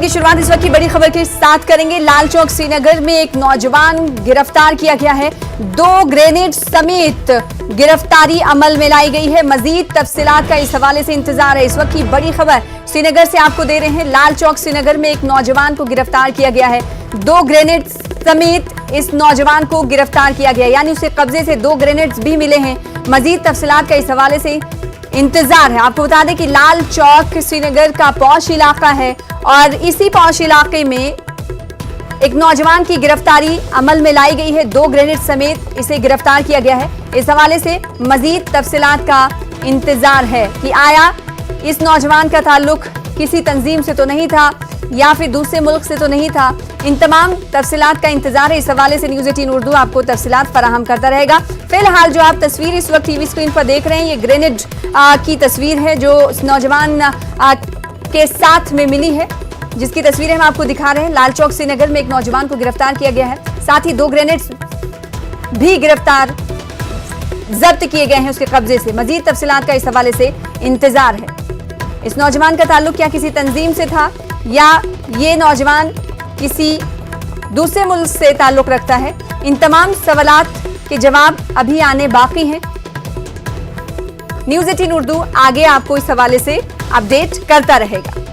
की शुरुआत इस वक्त की बड़ी खबर के साथ करेंगे। लाल चौक श्रीनगर में एक नौजवान गिरफ्तार किया गया है। 2 ग्रेनेड समेत गिरफ्तारी अमल में लाई गई है। मजीद तफसीलात का इस हवाले से इंतजार है। इस वक्त की बड़ी खबर श्रीनगर से आपको दे रहे हैं। लाल चौक श्रीनगर में एक नौजवान को गिरफ्तार किया गया है। 2 ग्रेनेड समेत इस नौजवान को गिरफ्तार किया गया, यानी उसके कब्जे से 2 ग्रेनेड्स भी मिले हैं। मजीद तफसीलात का इस हवाले से इंतजार है। आपको बता दें कि लाल चौक श्रीनगर का पौश इलाका है और इसी पौश इलाके में एक नौजवान की गिरफ्तारी अमल में लाई गई है। 2 ग्रेनेड समेत इसे गिरफ्तार किया गया है। इस हवाले से मजीद तफसीलात का इंतजार है कि आया इस नौजवान का ताल्लुक किसी तंजीम से तो नहीं था या फिर दूसरे मुल्क से तो नहीं था। इन तमाम तफसीलात का इंतजार है। इस हवाले से न्यूज़ 18 उर्दू आपको तफसीलात फराहम करता रहेगा। फिलहाल जो आप तस्वीर इस वक्त टीवी स्क्रीन पर देख रहे हैं, ये ग्रेनेड की तस्वीर है जो उस नौजवान के साथ में मिली है, जिसकी तस्वीरें हम आपको दिखा रहे हैं। लाल चौक श्रीनगर में एक नौजवान को गिरफ्तार किया गया है। साथ ही 2 ग्रेनेड्स भी जब्त किए गए हैं उसके कब्जे से। मजीद तफसीलात का इस हवाले से इंतजार है। इस नौजवान का ताल्लुक क्या किसी तंजीम से था या ये नौजवान किसी दूसरे मुल्क से ताल्लुक रखता है, इन तमाम सवालात के जवाब अभी आने बाकी हैं। न्यूज़ 18 उर्दू आगे आपको इस हवाले से अपडेट करता रहेगा।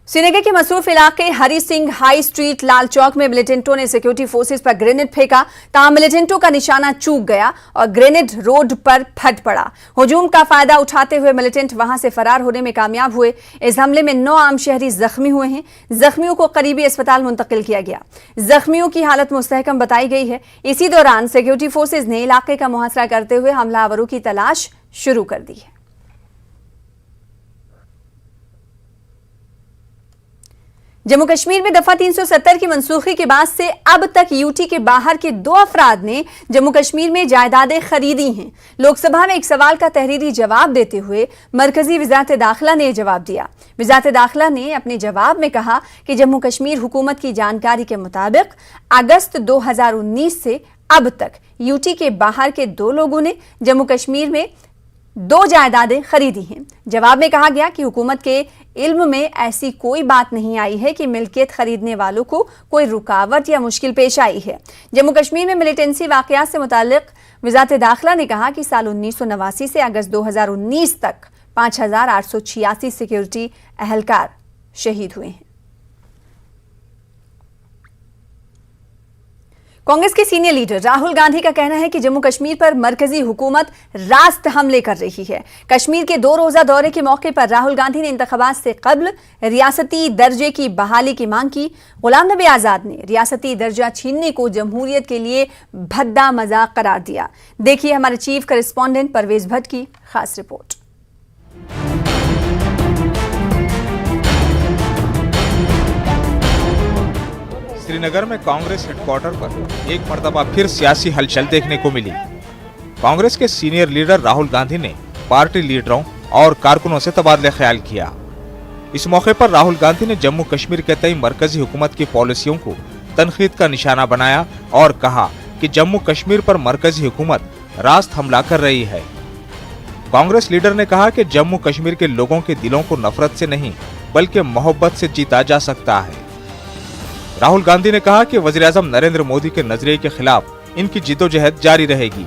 श्रीनगर के मसरूफ इलाके हरी सिंह हाई स्ट्रीट लाल चौक में मिलिटेंटों ने सिक्योरिटी फोर्सेस पर ग्रेनेड फेंका। ताहम मिलिटेंटों का निशाना चूक गया और ग्रेनेड रोड पर फट पड़ा। हुजूम का फायदा उठाते हुए मिलिटेंट वहां से फरार होने में कामयाब हुए। इस हमले में 9 आम शहरी जख्मी हुए हैं। जख्मियों को करीबी अस्पताल मुंतकिल किया गया। जख्मियों की हालत मुस्तहकम बताई गई है। इसी दौरान सिक्योरिटी फोर्सेज ने इलाके का मुहासरा करते हुए हमलावरों की तलाश शुरू कर दी है। जम्मू कश्मीर में दफा 370 की मनसूखी के बाद से अब तक यूटी के बाहर के 2 अफराद ने जम्मू कश्मीर में जायदादें खरीदी हैं। लोकसभा में एक सवाल का तहरीरी जवाब देते हुए मरकजी वज़ारत दाखिला ने जवाब दिया। वज़ारत दाखिला ने अपने जवाब में कहा कि जम्मू कश्मीर हुकूमत की जानकारी के मुताबिक अगस्त 2019 से अब तक यूटी के बाहर के 2 लोगों ने जम्मू कश्मीर में 2 जायदादें खरीदी हैं। जवाब में कहा गया कि हुकूमत के इल्म में ऐसी कोई बात नहीं आई है कि मिल्कियत खरीदने वालों को कोई रुकावट या मुश्किल पेश आई है। जम्मू कश्मीर में मिलिटेंसी वाकयात से मुताल्लिक वज़ारत दाखिला ने कहा कि साल 1989 से अगस्त 2019 तक 5886 सिक्योरिटी अहलकार शहीद हुए हैं। कांग्रेस के सीनियर लीडर राहुल गांधी का कहना है कि जम्मू कश्मीर पर मरकजी हुकूमत रास्त हमले कर रही है। कश्मीर के 2 रोजा दौरे के मौके पर राहुल गांधी ने इंतखाबात से कब्ल रियासती दर्जे की बहाली की मांग की। गुलाम नबी आजाद ने रियासती दर्जा छीनने को जमहूरियत के लिए भद्दा मजाक करार दिया। देखिए हमारे चीफ करेस्पॉन्डेंट परवेज भट्ट की खास रिपोर्ट। श्रीनगर में कांग्रेस हेडक्वार्टर पर एक मर्तबा फिर सियासी हलचल देखने को मिली। कांग्रेस के सीनियर लीडर राहुल गांधी ने पार्टी लीडरों और कारकुनों से तबादला ख्याल किया। इस मौके पर राहुल गांधी ने जम्मू कश्मीर के तय मरकजी हुकूमत की पॉलिसियों को तनकीद का निशाना बनाया और कहा कि जम्मू कश्मीर पर मरकजी हुकूमत रास्त हमला कर रही है। कांग्रेस लीडर ने कहा कि जम्मू कश्मीर के लोगों के दिलों को नफरत से नहीं बल्कि मोहब्बत से जीता जा सकता है। राहुल गांधी ने कहा कि वज़ीर-ए-आज़म नरेंद्र मोदी के नजरिए के खिलाफ इनकी जिद्दोजहद जारी रहेगी।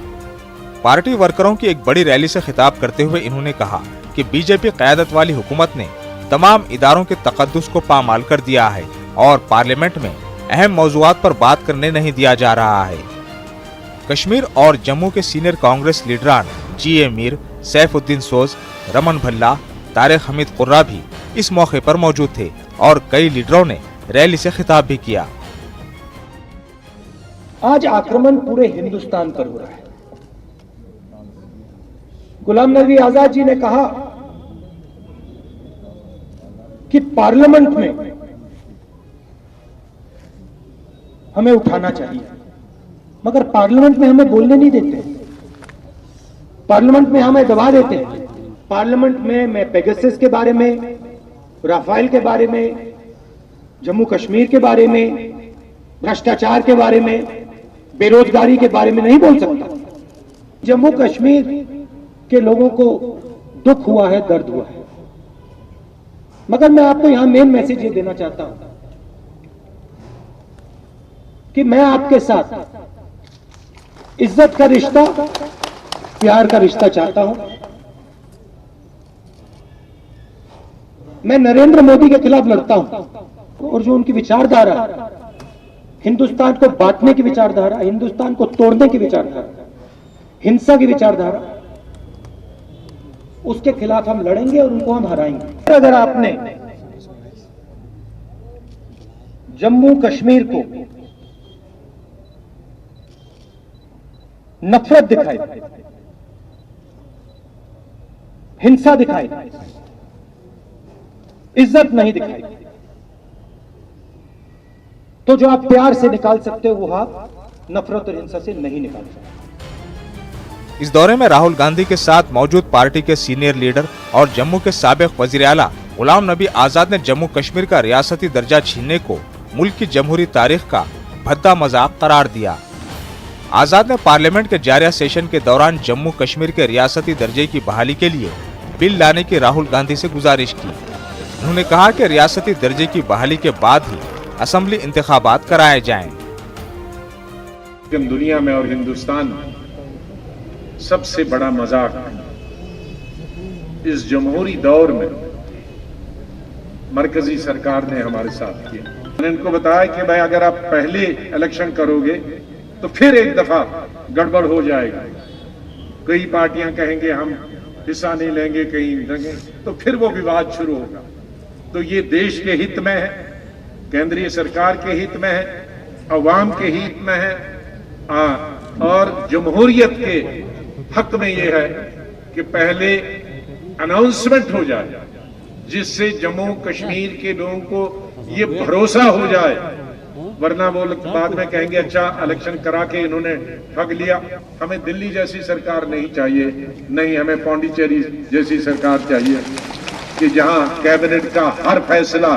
पार्टी वर्करों की एक बड़ी रैली से खिताब करते हुए इन्होंने कहा कि बीजेपी क़यादत वाली हुकूमत ने तमाम इदारों के तक़द्दुस को पामाल कर दिया है और पार्लियामेंट में अहम मौज़ूआत पर बात करने नहीं दिया जा रहा है। कश्मीर और जम्मू के सीनियर कांग्रेस लीडरान जी.ए. मीर, सैफुद्दीन सोज, रमन भल्ला, तारिक हमीद कुर्रा भी इस मौके पर मौजूद थे और कई लीडरों ने रैली से खिताब भी किया। आज आक्रमण पूरे हिंदुस्तान पर हो रहा है। गुलाम नबी आजाद जी ने कहा कि पार्लियामेंट में हमें उठाना चाहिए, मगर पार्लियामेंट में हमें बोलने नहीं देते। पार्लियामेंट में हमें दबा देते हैं। पार्लियामेंट में मैं पेगासस के बारे में, राफेल के बारे में, जम्मू कश्मीर के बारे में, भ्रष्टाचार के बारे में, बेरोजगारी के बारे में नहीं बोल सकता। जम्मू कश्मीर के लोगों को दुख हुआ है, दर्द हुआ है। मगर मैं आपको यहां मेन मैसेज ये देना चाहता हूं कि मैं आपके साथ इज्जत का रिश्ता, प्यार का रिश्ता चाहता हूं। मैं नरेंद्र मोदी के खिलाफ लड़ता हूं और जो उनकी विचारधारा, हिंदुस्तान को बांटने की विचारधारा, हिंदुस्तान को तोड़ने की विचारधारा, हिंसा की विचारधारा, उसके खिलाफ हम लड़ेंगे और उनको हम हराएंगे। अगर आपने जम्मू कश्मीर को नफरत दिखाई, हिंसा दिखाई, इज्जत नहीं दिखाई, तो जो आप प्यार से निकाल सकते हो वो आप नफरत और हिंसा से नहीं निकाल सकते। इस दौरे में राहुल गांधी के साथ मौजूद पार्टी के सीनियर लीडर और जम्मू के साबिक वजीर आला गुलाम नबी आजाद ने जम्मू कश्मीर का रियासती दर्जा छीनने को मुल्क की जमहूरी तारीख का भद्दा मजाक करार दिया। आजाद ने पार्लियामेंट के जारी सेशन के दौरान जम्मू कश्मीर के रियासती दर्जे की बहाली के लिए बिल लाने की राहुल गांधी से गुजारिश की। उन्होंने कहा कि रियासती दर्जे की बहाली के बाद ही असेंबली इंतखाबात कराए जाएं। दुनिया में और हिंदुस्तान में सबसे बड़ा मजाक इस जमहूरी दौर में मरकजी सरकार ने हमारे साथ किया। मैंने इनको बताया कि भाई अगर आप पहले इलेक्शन करोगे तो फिर एक दफा गड़बड़ हो जाएगा। कई पार्टियां कहेंगे हम हिस्सा नहीं लेंगे, कहीं लेंगे, तो फिर वो विवाद शुरू होगा। तो ये देश के हित में है, केंद्रीय सरकार के हित में है, अवाम के हित में है और जमहूरियत के हक में ये है कि पहले अनाउंसमेंट हो जाए, जिससे जम्मू कश्मीर के लोगों को ये भरोसा हो जाए। वरना वो लोग बाद में कहेंगे अच्छा इलेक्शन करा के इन्होंने ठग लिया। हमें दिल्ली जैसी सरकार नहीं चाहिए, नहीं हमें पौंडीचेरी जैसी सरकार चाहिए कि जहां कैबिनेट का हर फैसला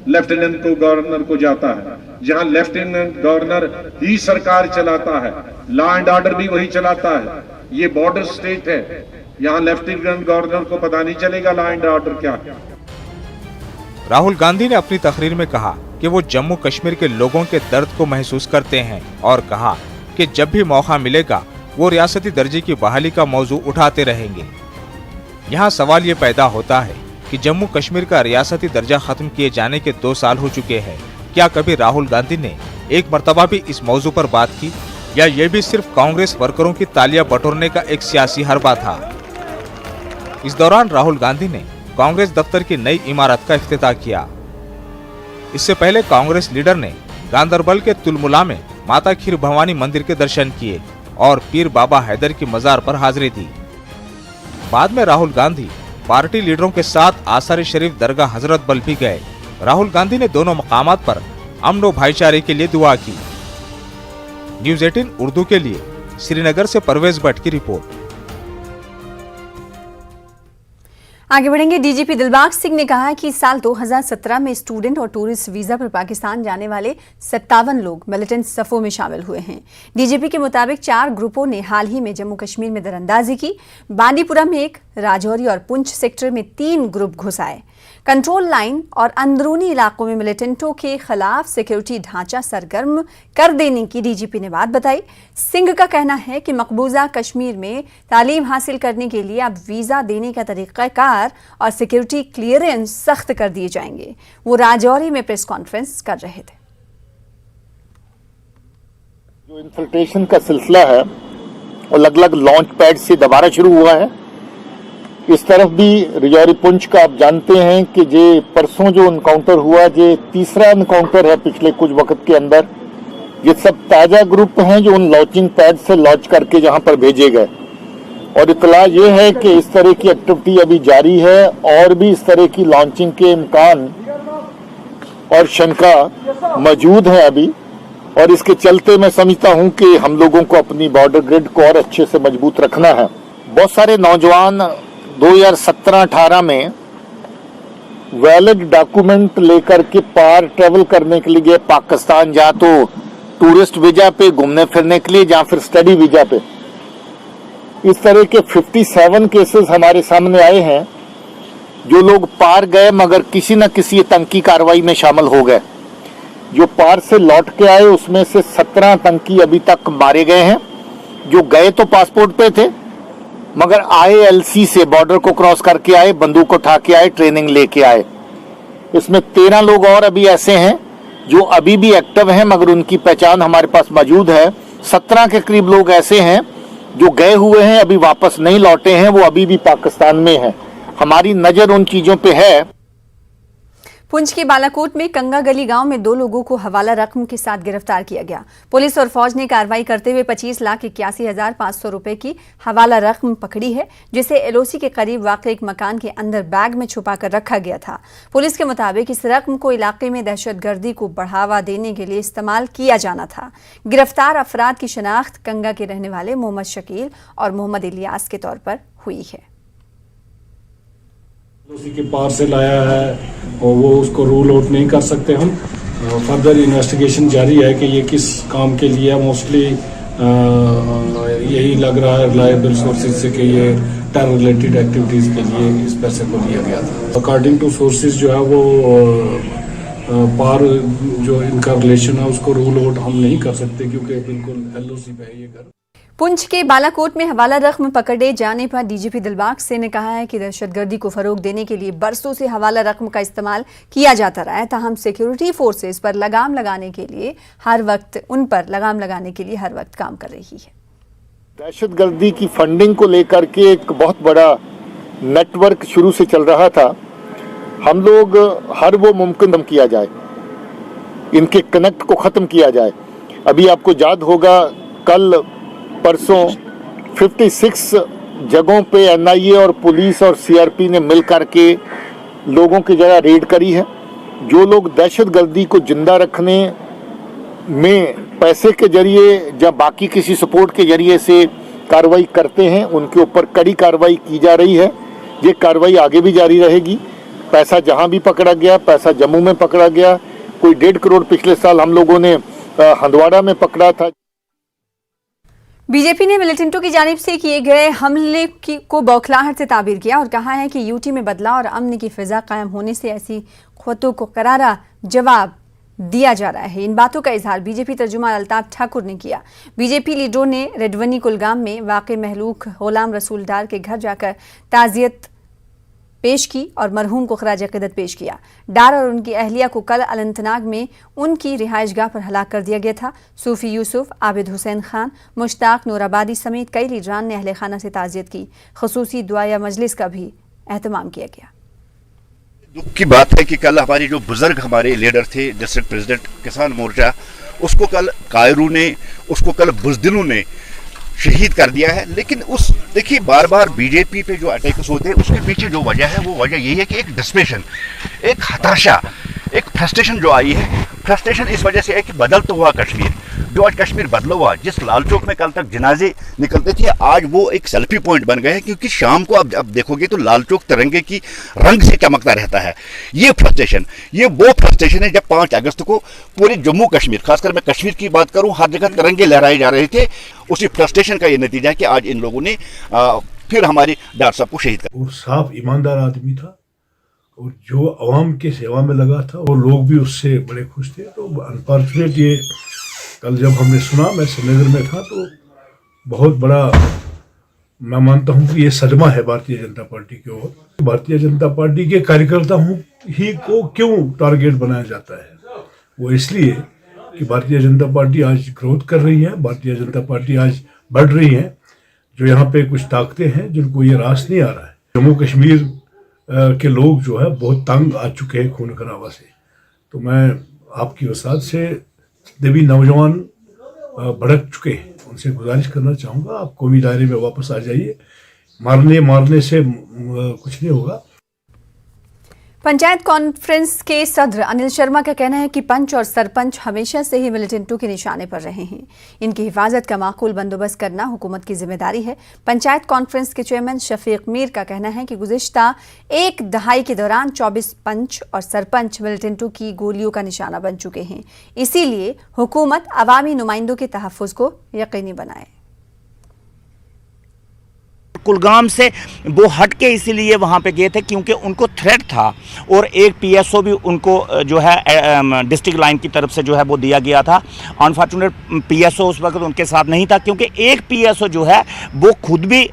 लेफ्टिनेंट को गवर्नर को जाता है, जहां लेफ्टिनेंट गवर्नर ही सरकार चलाता है, लॉ एंड ऑर्डर भी वही चलाता है। ये बॉर्डर स्टेट है, यहाँ लेफ्टिनेंट गवर्नर को पता नहीं चलेगा लॉ एंड ऑर्डर क्या है। राहुल गांधी ने अपनी तकरीर में कहा कि वो जम्मू कश्मीर के लोगों के दर्द को महसूस करते हैं और कहा कि जब भी मौका मिलेगा वो रियासती दर्जे की बहाली का मौजू उठाते रहेंगे। यहाँ सवाल ये पैदा होता है कि जम्मू कश्मीर का रियासती दर्जा खत्म किए जाने के 2 साल हो चुके हैं। क्या कभी राहुल गांधी ने एक मर्तबा भी इस मौजू पर बात की, या ये भी सिर्फ कांग्रेस वर्करों की तालियां बटोरने का एक सियासी हरबा था? इस दौरान राहुल गांधी ने कांग्रेस दफ्तर की नई इमारत का इफ्तिताह किया। इससे पहले कांग्रेस लीडर ने गांदरबल के तुलमुला में माता खीर भवानी मंदिर के दर्शन किए और पीर बाबा हैदर की मजार पर हाजिरी दी। बाद में राहुल गांधी पार्टी लीडरों के साथ आसार शरीफ दरगाह हजरत बल भी गए। राहुल गांधी ने दोनों मकामात पर अमन और भाईचारे के लिए दुआ की। न्यूज़ 18 उर्दू के लिए श्रीनगर से परवेज भट्ट की रिपोर्ट। आगे बढ़ेंगे। डीजीपी दिलबाग सिंह ने कहा कि साल 2017 में स्टूडेंट और टूरिस्ट वीजा पर पाकिस्तान जाने वाले 57 लोग मिलिटेंट सफों में शामिल हुए हैं। डीजीपी के मुताबिक 4 ग्रुपों ने हाल ही में जम्मू कश्मीर में दरअंदाजी की। बांदीपुरा में 1, राजौरी और पुंछ सेक्टर में 3 ग्रुप घुस आए। कंट्रोल लाइन और अंदरूनी इलाकों में मिलिटेंटों के खिलाफ सिक्योरिटी ढांचा सरगर्म कर देने की डीजीपी ने बात बताई। सिंह का कहना है कि मकबूजा कश्मीर में तालीम हासिल करने के लिए अब वीजा देने का तरीकाकार और सिक्योरिटी क्लियरेंस सख्त कर दिए जाएंगे। वो राजौरी में प्रेस कॉन्फ्रेंस कर रहे थे। जो इन्फिल्ट्रेशन का सिलसिला है वो अलग अलग लॉन्च पैड से दोबारा शुरू हुआ है। इस तरफ भी रिजौरी पुंछ का आप जानते हैं कि जे परसों जो इनकाउंटर हुआ, जे तीसरा इनकाउंटर है पिछले कुछ वक्त के अंदर। ये सब ताजा ग्रुप हैं जो उन लॉन्चिंग पैड से लॉन्च करके जहां पर भेजे गए। और इतला ये है कि इस तरह की एक्टिविटी अभी जारी है और भी इस तरह की लॉन्चिंग के इम्कान और शंका मौजूद है अभी। और इसके चलते मैं समझता हूं कि हम लोगों को अपनी बॉर्डर ग्रिड को और अच्छे से मजबूत रखना है। बहुत सारे नौजवान 2017-18 में वैलिड डॉक्यूमेंट लेकर के पार ट्रेवल करने के लिए पाकिस्तान, जहाँ तो टूरिस्ट वीजा पे घूमने फिरने के लिए, जहाँ फिर स्टडी वीजा पे। इस तरह के 57 केसेस हमारे सामने आए हैं जो लोग पार गए मगर किसी न किसी आतंकी कार्रवाई में शामिल हो गए। जो पार से लौट के आए उसमें से 17 आतंकी अभी तक मारे गए हैं। जो गए तो पासपोर्ट पे थे मगर आए एलसी से, बॉर्डर को क्रॉस करके आए, बंदूक उठा के आए, ट्रेनिंग लेके आए। इसमें 13 लोग और अभी ऐसे हैं जो अभी भी एक्टिव हैं मगर उनकी पहचान हमारे पास मौजूद है। 17 के करीब लोग ऐसे हैं जो गए हुए हैं, अभी वापस नहीं लौटे हैं, वो अभी भी पाकिस्तान में हैं। हमारी नजर उन चीजों पे है। पुंछ के बालाकोट में कंगा गली गांव में 2 लोगों को हवाला रकम के साथ गिरफ्तार किया गया। पुलिस और फौज ने कार्रवाई करते हुए 25,81,500 रुपए की हवाला रकम पकड़ी है, जिसे एलओसी के करीब वाक़ एक मकान के अंदर बैग में छुपा कर रखा गया था। पुलिस के मुताबिक इस रकम को इलाके में दहशतगर्दी को बढ़ावा देने के लिए इस्तेमाल किया जाना था। गिरफ्तार अफराद की शनाख्त कंगा के रहने वाले मोहम्मद शकील और मोहम्मद इलियास के तौर पर हुई है। उसी के पार से लाया है और वो उसको रूल आउट नहीं कर सकते हम। फर्दर इन्वेस्टिगेशन जारी है कि ये किस काम के लिए, मोस्टली यही लग रहा है रिलायबल सोर्सेज से कि ये टेरर रिलेटेड एक्टिविटीज के लिए इस पैसे को दिया गया था। अकॉर्डिंग टू सोर्सेज जो है वो पार जो इनका रिलेशन है उसको रूल आउट हम नहीं कर सकते क्योंकि बिल्कुल एलओसी पे है ये घर। पुंछ के बालाकोट में हवाला रकम पकड़े जाने पर डीजीपी दिलबाग सिंह ने कहा है कि दहशतगर्दी को फरोग देने के लिए बरसों से हवाला रकम का इस्तेमाल किया जाता रहा है। ताहम सिक्योरिटी फोर्सेस पर लगाम लगाने के लिए हर वक्त काम कर रही है। दहशतगर्दी की फंडिंग को लेकर के एक बहुत बड़ा नेटवर्क शुरू से चल रहा था। हम लोग हर वो मुमकिन किया जाए, इनके कनेक्ट को खत्म किया जाए। अभी आपको याद होगा कल परसों 56 जगहों पे एनआईए और पुलिस और सीआरपी ने मिल करके लोगों की जगह रेड करी है। जो लोग दहशतगर्दी को जिंदा रखने में पैसे के जरिए या बाकी किसी सपोर्ट के जरिए से कार्रवाई करते हैं उनके ऊपर कड़ी कार्रवाई की जा रही है। ये कार्रवाई आगे भी जारी रहेगी। पैसा जहां भी पकड़ा गया, पैसा जम्मू में पकड़ा गया, कोई 1.5 करोड़ पिछले साल हम लोगों ने हंदवाड़ा में पकड़ा था। बीजेपी ने मिलिटेंटों की जानिब से किए गए हमले को बौखलाहट से ताबीर किया और कहा है कि यूटी में बदलाव और अमन की फिजा कायम होने से ऐसी क़ुव्वतों को करारा जवाब दिया जा रहा है। इन बातों का इजहार बीजेपी तर्जुमान अल्ताफ ठाकुर ने किया। बीजेपी लीडरों ने रेडवनी कुलगाम में वाक़े महलूक गुलाम रसूल डार के घर जाकर ताज़ियत पेश की और मरहूम को खराज अक़ीदत पेश किया। डार और उनकी अहलिया को कल अनंतनाग में उनकी रिहाइशगाह पर हलाक कर दिया गया था। सूफी यूसुफ, आबिद हुसैन खान, मुश्ताक नूराबादी समेत कई लीडरान ने अहले खाना से ताज़ियत की। ख़ुसूसी दुआया मजलिस का भी एहतमाम किया गया। दुख की बात है कि कल हमारे जो बुजुर्ग हमारे लीडर थे, डिस्ट्रिक्ट प्रेसिडेंट किसान मोर्चा, उसको कल कायरू ने, उसको कल बुज़दिलों ने शहीद कर दिया है। लेकिन उस देखिए बार बार बीजेपी पे जो अटैक्स होते हैं उसके पीछे जो वजह है वो वजह यही है कि एक डिस्पेशन, एक हताशा, एक फ्रस्ट्रेशन जो आई है। फ्रस्ट्रेशन इस वजह से है कि बदल तो हुआ कश्मीर, जो आज कश्मीर बदला हुआ, जिस लाल चौक में कल तक जनाजे निकलते थे आज वो एक सेल्फी पॉइंट बन गए हैं क्योंकि शाम को अब देखोगे तो लाल चौक तिरंगे की रंग से चमकता रहता है। ये फ्रस्ट्रेशन, ये वो फ्रस्ट्रेशन है जब 5 अगस्त को पूरे जम्मू कश्मीर, खासकर मैं कश्मीर की बात करूं, हर जगह तिरंगे लहराए जा रहे थे। उसी फ्रस्ट्रेशन का ये नतीजा है कि आज इन लोगों ने फिर हमारे डार साहब को शहीद कर। और साफ ईमानदार आदमी था और जो अवाम के सेवा में लगा था और लोग भी उससे बड़े खुश थे। तो अनफॉर्चुनेट ये कल जब हमने सुना, मैं श्रीनगर में था, तो बहुत बड़ा मैं मानता हूँ कि ये सदमा है भारतीय जनता पार्टी की ओर। भारतीय जनता पार्टी के कार्यकर्ताओं ही को क्यों टारगेट बनाया जाता है? वो इसलिए कि भारतीय जनता पार्टी आज ग्रोथ कर रही है, भारतीय जनता पार्टी आज बढ़ रही है। जो यहाँ पे कुछ ताकतें हैं जिनको ये रास नहीं आ रहा है। जम्मू कश्मीर के लोग जो है बहुत तंग आ चुके हैं खून खराबा से। तो मैं आपकी वसात से देवी नौजवान भड़क चुके हैं, उनसे गुजारिश करना चाहूँगा आप कौमी दायरे में वापस आ जाइए। मारने से कुछ नहीं होगा। पंचायत कॉन्फ्रेंस के सदर अनिल शर्मा का कहना है कि पंच और सरपंच हमेशा से ही मिलिटेंटों के निशाने पर रहे हैं। इनकी हिफाजत का माकूल बंदोबस्त करना हुकूमत की जिम्मेदारी है। पंचायत कॉन्फ्रेंस के चेयरमैन शफीक मीर का कहना है कि गुज़िश्ता 1 दहाई के दौरान 24 पंच और सरपंच मिलिटेंटों की गोलियों का निशाना बन चुके हैं। इसीलिए हुकूमत अवामी नुमाइंदों के तहफ़्फ़ुज़ को यकीनी बनाए। कुलगाम से वो हट के इसीलिए वहाँ पे गए थे क्योंकि उनको थ्रेट था, और एक पीएसओ भी उनको जो है डिस्ट्रिक्ट लाइन की तरफ से जो है वो दिया गया था। अनफॉर्चुनेट पीएसओ उस वक्त उनके साथ नहीं था, क्योंकि एक पीएसओ जो है वो खुद भी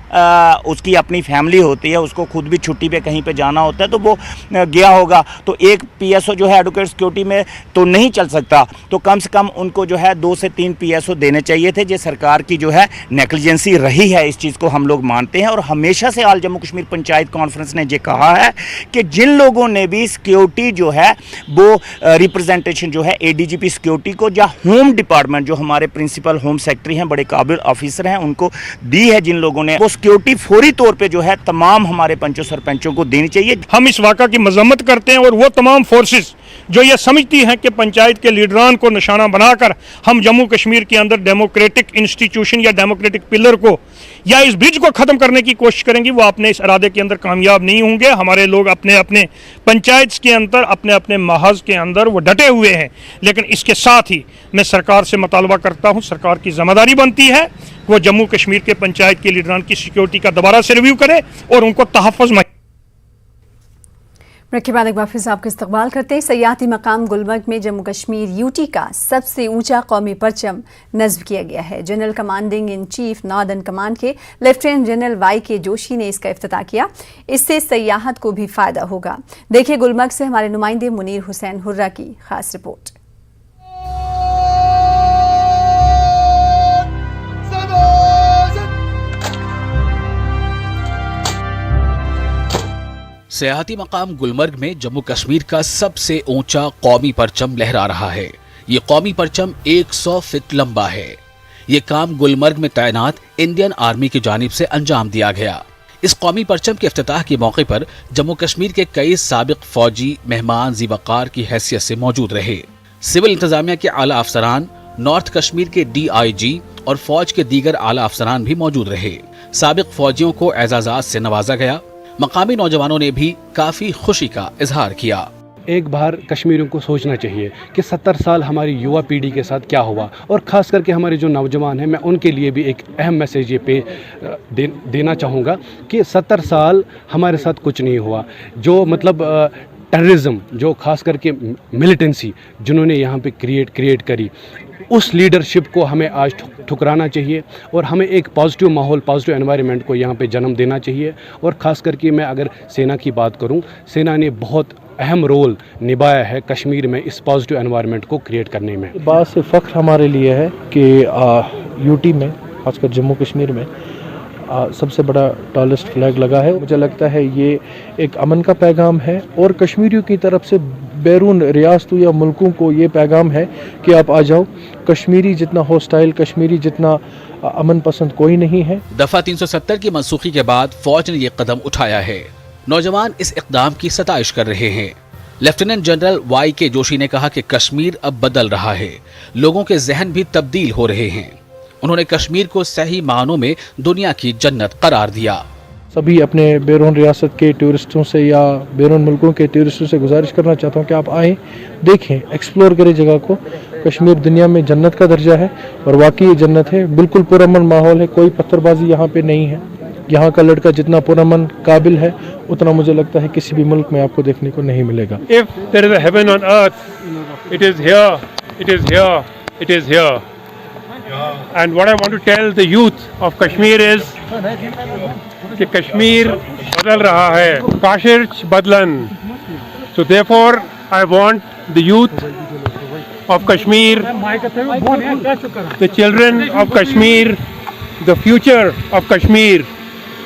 उसकी अपनी फैमिली होती है, उसको खुद भी छुट्टी पे कहीं पे जाना होता है, तो वो गया होगा। तो एक पीएसओ जो है एडवोकेट सिक्योरिटी में तो नहीं चल सकता, तो कम से कम उनको जो है 2 से 3 पीएसओ देने चाहिए थे। ये सरकार की जो है नेग्लिजेंसी रही है, इस चीज़ को हम लोग मानते हैं। और हमेशा से ऑल जम्मू कश्मीर पंचायत कॉन्फ्रेंस ने ये कहा है कि जिन लोगों ने भी सिक्योरिटी जो है वो रिप्रेजेंटेशन जो है एडीजीपी सिक्योरिटी को या होम डिपार्टमेंट, जो हमारे प्रिंसिपल होम सेक्रेटरी हैं, बड़े काबिल ऑफिसर हैं, उनको दी है, जिन लोगों ने वो सिक्योरिटी फौरी तौर पे जो है तमाम हमारे पंचों सरपंचों को देनी चाहिए। हम इस वाक़ा की मजम्मत करते हैं, और वो तमाम फोर्सेस जो ये समझती हैं कि पंचायत के लीडरान को निशाना बनाकर हम जम्मू कश्मीर के अंदर डेमोक्रेटिक इंस्टीट्यूशन या डेमोक्रेटिक पिलर को या इस ब्रिज को ख़त्म करने की कोशिश करेंगी, वो अपने इस इरादे के अंदर कामयाब नहीं होंगे। हमारे लोग अपने अपने पंचायत के अंदर, अपने अपने महाज के अंदर वो डटे हुए हैं। लेकिन इसके साथ ही मैं सरकार से मुतालबा करता हूँ, सरकार की जिम्मेदारी बनती है वो जम्मू कश्मीर के पंचायत के लीडरान की सिक्योरिटी का दोबारा से रिव्यू करे और उनको तहफ़्फ़ुज़ में। ब्रेक के बाद एक बार फिर से आपका इस्तकबाल करते हैं। सयाहती मकाम गुलमर्ग में जम्मू कश्मीर यूटी का सबसे ऊंचा कौमी परचम नस्ब किया गया है। General commanding in chief northern command के लेफ्टिनेंट जनरल YK जोशी ने इसका इफ्तिताह किया। इससे सयाहत को भी फायदा होगा। देखिए गुलमर्ग से हमारे नुमाइंदे मुनीर हुसैन हुर्रा की खास रिपोर्ट। सयाहती मकाम गुलमर्ग में जम्मू कश्मीर का सबसे ऊंचा कौमी परचम लहरा रहा है। ये कौमी परचम 100 फीट लंबा है। ये काम गुलमर्ग में तैनात इंडियन आर्मी की जानिब से अंजाम दिया गया। इस कौमी परचम के इफ्तिताह के मौके पर जम्मू कश्मीर के कई साबिक फौजी मेहमान ज़ी-वक़ार की हैसियत से मौजूद रहे। सिविल इंतजामिया के आला अफसरान, नॉर्थ कश्मीर के DIG और फौज के दीगर आला अफसरान भी मौजूद रहे। साबिक फौजियों को एजाज़ात से नवाजा गया। मकामी नौजवानों ने भी काफी खुशी का इजहार किया। एक बार कश्मीरियों को सोचना चाहिए कि 70 साल हमारी युवा पीढ़ी के साथ क्या हुआ, और ख़ास करके हमारे जो नौजवान हैं, मैं उनके लिए भी एक अहम मैसेज ये देना चाहूँगा कि 70 साल हमारे साथ कुछ नहीं हुआ। जो मतलब टेररिज्म, जो ख़ास करके मिलिटेंसी जिन्होंने यहाँ पे क्रिएट करी, उस लीडरशिप को हमें आज ठुकराना चाहिए और हमें एक पॉजिटिव माहौल, पॉजिटिव एनवायरनमेंट को यहाँ पे जन्म देना चाहिए। और ख़ास करके मैं अगर सेना की बात करूँ, सेना ने बहुत अहम रोल निभाया है कश्मीर में इस पॉजिटिव एनवायरनमेंट को क्रिएट करने में। बात से फ़ख्र हमारे लिए है कि यूटी में, खासकर जम्मू कश्मीर में सबसे बड़ा टॉलेस्ट फ्लैग लगा है। मुझे लगता है ये एक अमन का पैगाम है, और कश्मीरियों की तरफ से बैरून रियासतों या मुल्कों को ये पैगाम है कि आप आ जाओ। कश्मीरी जितना हॉस्टाइल, कश्मीरी जितना अमन पसंद कोई नहीं है। दफा 370 की मनसूखी के बाद फौज ने ये कदम उठाया है। नौजवान इस इक़दाम की सताइश कर रहे हैं। लेफ्टिनेंट जनरल YK जोशी ने कहा कि कश्मीर अब बदल रहा है, लोगों के जहन भी तब्दील हो रहे हैं। उन्होंने कश्मीर को सही मानों में दुनिया की जन्नत करार दिया। सभी अपने बैरून रियासत के टूरिस्टों से या बैरून मुल्कों के टूरिस्टों से गुजारिश करना चाहता हूँ कि आप आएँ, देखें, एक्सप्लोर करें जगह को। कश्मीर दुनिया में जन्नत का दर्जा है, और वाकई जन्नत है। बिल्कुल पुरअमन माहौल है, कोई पत्थरबाजी यहाँ पे नहीं है। यहाँ का लड़का जितना पुरअमन काबिल है, उतना मुझे लगता है किसी भी मुल्क में आपको देखने को नहीं मिलेगा। If there is a heaven on earth, it is here, it is here, it is here. And what I want to tell the youth of Kashmir is कि कश्मीर बदल रहा है, काशिर्च बदलन। So therefore I want the youth of Kashmir, the children of Kashmir, the future of Kashmir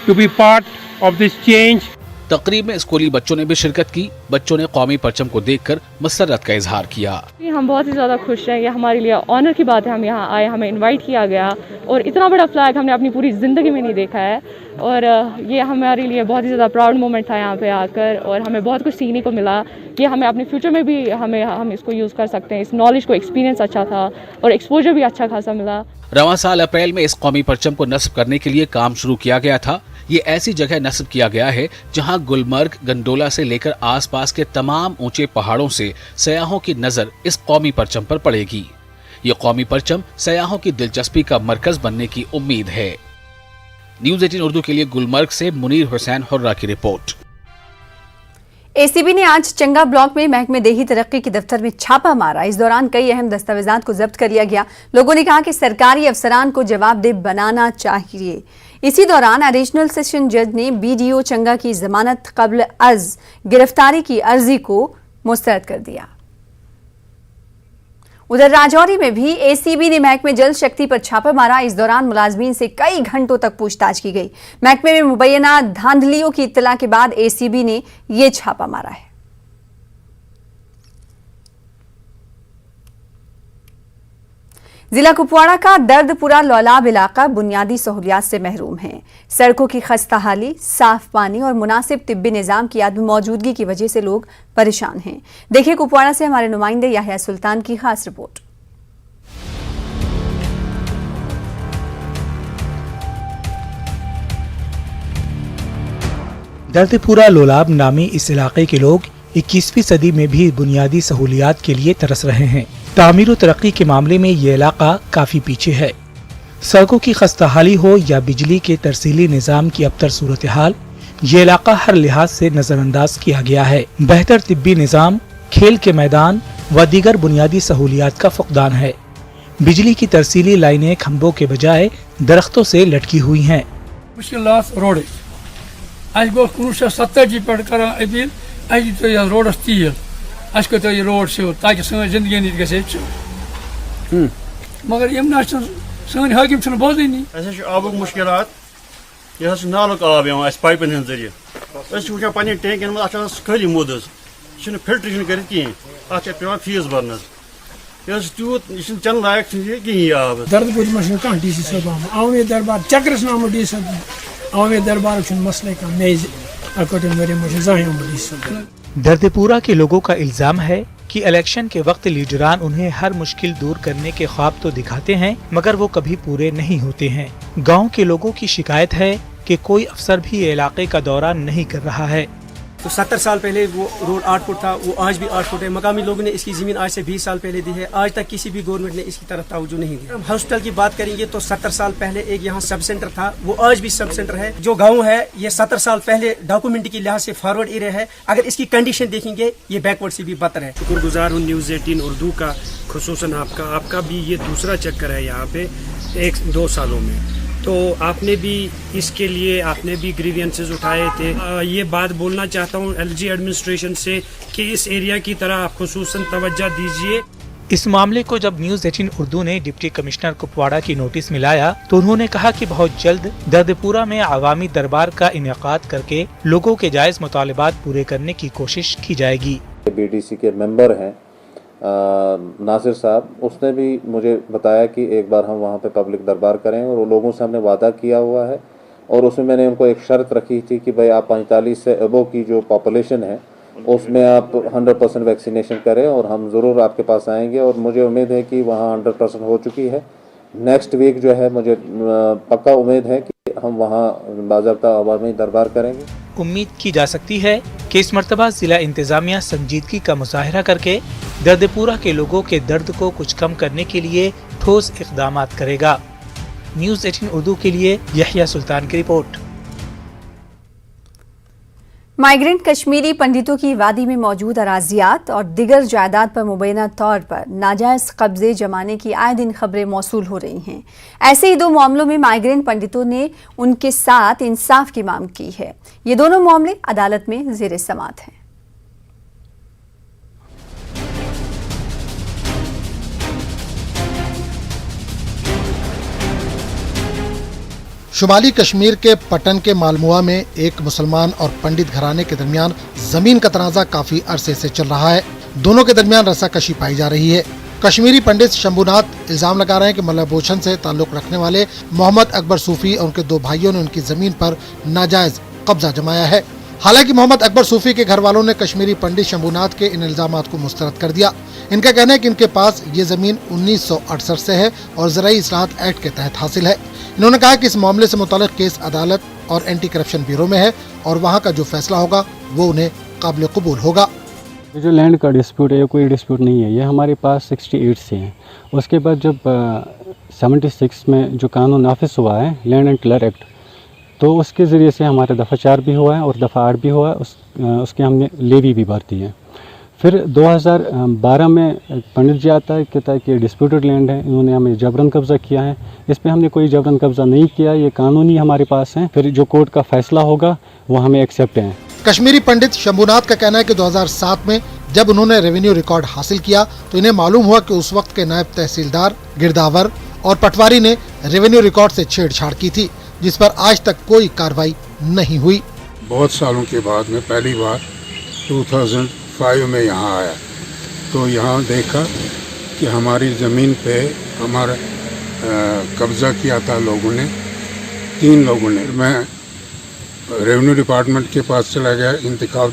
to be part of this change. तकरीब में स्कूली बच्चों ने भी शिरकत की। बच्चों ने कौमी परचम को देखकर मसरत का इजहार किया। हम बहुत ही ज़्यादा खुश हैं। ये हमारे लिए ऑनर की बात है, हम यहाँ आए, हमें इनवाइट किया गया, और इतना बड़ा फ्लैग हमने अपनी पूरी ज़िंदगी में नहीं देखा है। और ये हमारे लिए बहुत ही ज़्यादा प्राउड मोमेंट था यहाँ पे आकर, और हमें बहुत कुछ सीखने को मिला कि हमें अपने फ्यूचर में भी हम इसको यूज़ कर सकते हैं। इस नॉलेज को, एक्सपीरियंस अच्छा था और एक्सपोजर भी अच्छा खासा मिला। रवां साल अप्रैल में इस कौमी परचम को नस्ब करने के लिए काम शुरू किया गया था। ये ऐसी जगह नस्ब किया गया है जहां गुलमर्ग, गंडोला से लेकर आसपास के तमाम ऊंचे पहाड़ों से सयाहों की नजर इस कौमी परचम पर पड़ेगी। ये कौमी परचम सयाहों की दिलचस्पी का मरकज बनने की उम्मीद है। न्यूज 18 उर्दू के लिए गुलमर्ग से मुनीर हुसैन हुर्रा की रिपोर्ट। एसीबी ने आज चंगा ब्लॉक में महकमे देही तरक्की के दफ्तर में छापा मारा। इस दौरान कई अहम दस्तावेजात को जब्त कर लिया गया। लोगों ने कहा कि सरकारी अफसरान को जवाबदेह बनाना चाहिए। इसी दौरान एडिशनल सेशन जज ने बीडीओ चंगा की जमानत कब्ल अज गिरफ्तारी की अर्जी को मुस्तरद कर दिया। उधर राजौरी में भी एसीबी ने महकमे जल शक्ति पर छापा मारा। इस दौरान मुलाजमीन से कई घंटों तक पूछताछ की गई। महकमे में मुबैना धांधलियों की इत्तला के बाद एसीबी ने यह छापा मारा है। जिला कुपवाड़ा का दर्दपुरा लौलाब इलाका बुनियादी सहूलियात से महरूम है। सड़कों की खस्ताहाली, साफ पानी और मुनासिब तिब्बी निजाम की आदम मौजूदगी की वजह से लोग परेशान हैं। देखिए कुपवाड़ा से हमारे नुमाइंदे याहिया सुल्तान की खास रिपोर्ट। दर्दपुरा लोलाब नामी इस इलाके के लोग 21वीं सदी में भी बुनियादी सहूलियात के लिए तरस रहे हैं। तामीर और तरक्की के मामले में ये इलाका काफी पीछे है। सड़कों की खस्ताहाली हो या बिजली के तरसीली निजाम की अबतर सूरत हाल, ये इलाका हर लिहाज से नजरअंदाज किया गया है। बेहतर तिब्बी निजाम, खेल के मैदान व दीगर बुनियादी सहूलियात का फुकदान है। बिजली की तरसीली लाइनें खंभों के बजाय दरख्तों से लटकी हुई हैं। मुश्किलात रोड 1970 पे रोडस तीर तो ये रोड से ताकि सन जिंदगी ग मगर यम सन हाकिम बोजनी आबुक मुश्किलात यह नालुक आब पाइपन हंद जरिए वुचान पे टैंकन मे खाली मुद फिल्टर कर पे फीस भरन तूत यह चन लायक कहीं आब दर्दपुर में कह डी सी साहब आवामी दरबार चक्रस नाम डी सी आवामी दरबार मसले का मेज दर्दपुरा के लोगों का इल्जाम है कि इलेक्शन के वक्त लीडरान उन्हें हर मुश्किल दूर करने के ख्वाब तो दिखाते हैं मगर वो कभी पूरे नहीं होते हैं। गांव के लोगों की शिकायत है कि कोई अफसर भी इलाके का दौरा नहीं कर रहा है। तो 70 साल पहले वो रोड 8 फुट था, वो आज भी 8 फुट है। मकामी लोगों ने इसकी ज़मीन आज से 20 साल पहले दी है। आज तक किसी भी गवर्नमेंट ने इसकी तरफ तवज्जो नहीं दी। हम हॉस्पिटल की बात करेंगे तो 70 साल पहले एक यहाँ सब सेंटर था, वो आज भी सब सेंटर है। जो गाँव है ये 70 साल पहले डॉक्यूमेंट की लिहाज से फॉरवर्ड एरिया है। अगर इसकी कंडीशन देखेंगे ये बैकवर्ड से भी बदतर है। शुक्रगुजार हूँ न्यूज़ 18 उर्दू का, खुसूसन आपका भी ये दूसरा चक्कर है यहाँ पे 1-2 सालों में। तो आपने भी इसके लिए आपने भी ग्रीवियंसेस उठाए थे। ये बात बोलना चाहता हूँ एलजी एडमिनिस्ट्रेशन से कि इस एरिया की तरह आप खुसूसन तवज्जो दीजिए। इस मामले को जब न्यूज 18 उर्दू ने डिप्टी कमिश्नर कुपवाड़ा की नोटिस में लाया तो उन्होंने कहा कि बहुत जल्द दर्दपुरा में आवामी दरबार का इनेकाद करके लोगों के जायज मुतालिबात पूरे करने की कोशिश की जाएगी। बीडीसी के मेंबर हैं नासिर साहब, उसने भी मुझे बताया कि एक बार हम वहाँ पे पब्लिक दरबार करेंगे और लोगों से हमने वादा किया हुआ है और उसमें मैंने उनको एक शर्त रखी थी कि भाई आप 45 से अबव की जो पॉपुलेशन है उसमें आप 100% वैक्सीनेशन करें और हम ज़रूर आपके पास आएंगे और मुझे उम्मीद है कि वहाँ 100% हो चुकी है। नेक्स्ट वीक जो है मुझे पक्का उम्मीद है कि हम वहाँ बाज़ाब्ता अवामी दरबार करेंगे। उम्मीद की जा सकती है कि इस मर्तबा जिला इंतजामिया संजीदगी का मुजाहिरा करके दर्दपुरा के लोगों के दर्द को कुछ कम करने के लिए ठोस इक़दामात करेगा। न्यूज़ 18 उर्दू के लिए याहिया सुल्तान की रिपोर्ट। माइग्रेंट कश्मीरी पंडितों की वादी में मौजूद अराजियात और दिगर जायदाद पर मुबैना तौर पर नाजायज कब्जे जमाने की आए दिन खबरें मौसूल हो रही हैं। ऐसे ही 2 मामलों में माइग्रेंट पंडितों ने उनके साथ इंसाफ की मांग की है। ये दोनों मामले अदालत में ज़ेरे समाअत हैं। शुमाली कश्मीर के पटन के मालमुआ में एक मुसलमान और पंडित घराने के दरमियान जमीन का तनाजा काफी अरसे से चल रहा है। दोनों के दरमियान रस्साकशी पाई जा रही है। कश्मीरी पंडित शंभुनाथ इल्जाम लगा रहे हैं कि मल्लभूषण से ताल्लुक रखने वाले मोहम्मद अकबर सूफी और उनके 2 भाइयों ने उनकी जमीन पर नाजायज कब्जा जमाया है। हालांकि मोहम्मद अकबर सूफी के घर वालों ने कश्मीरी पंडित शंभुनाथ के इन इल्जामात को मुस्तरद कर दिया। इनका कहना है कि इनके पास ये जमीन 1968 से है और ज़राई इस्लाहत एक्ट के तहत हासिल है। इन्होंने कहा कि इस मामले से मुताल्लिक केस अदालत और एंटी करप्शन ब्यूरो में है और वहाँ का जो फैसला होगा वो उन्हें काबिल कबूल होगा। जो लैंड का डिस्प्यूट है ये कोई डिस्प्यूट नहीं है, ये हमारे पास 68 से है। उसके बाद जब 76 में जो कानून नाफिज हुआ है लैंड एंड टिलर एक्ट, तो उसके ज़रिए से हमारा दफ़ा 4 भी हुआ है और दफ़ा 8 भी हुआ है, उसके हमने लेवी भी भरती है। फिर 2012 में पंडित जी आता है, कहता है कि डिस्प्यूटेड लैंड है, इन्होंने हमें जबरन कब्ज़ा किया है। इस पे हमने कोई जबरन कब्ज़ा नहीं किया, ये कानूनी हमारे पास है। फिर जो कोर्ट का फैसला होगा वो हमें एक्सेप्ट है। कश्मीरी पंडित शंभुनाथ का कहना है कि 2007 में जब उन्होंने रेवेन्यू रिकॉर्ड हासिल किया तो इन्हें मालूम हुआ कि उस वक्त के नायब तहसीलदार, गिरदावर और पटवारी ने रेवेन्यू रिकॉर्ड से छेड़छाड़ की थी, जिस पर आज तक कोई कार्रवाई नहीं हुई। बहुत सालों के बाद मैं पहली बार 2005 में यहाँ आया तो यहाँ देखा कि हमारी ज़मीन पे हमारा कब्ज़ा किया था लोगों ने, 3 लोगों ने। मैं रेवेन्यू डिपार्टमेंट के पास चला गया, इंतखाब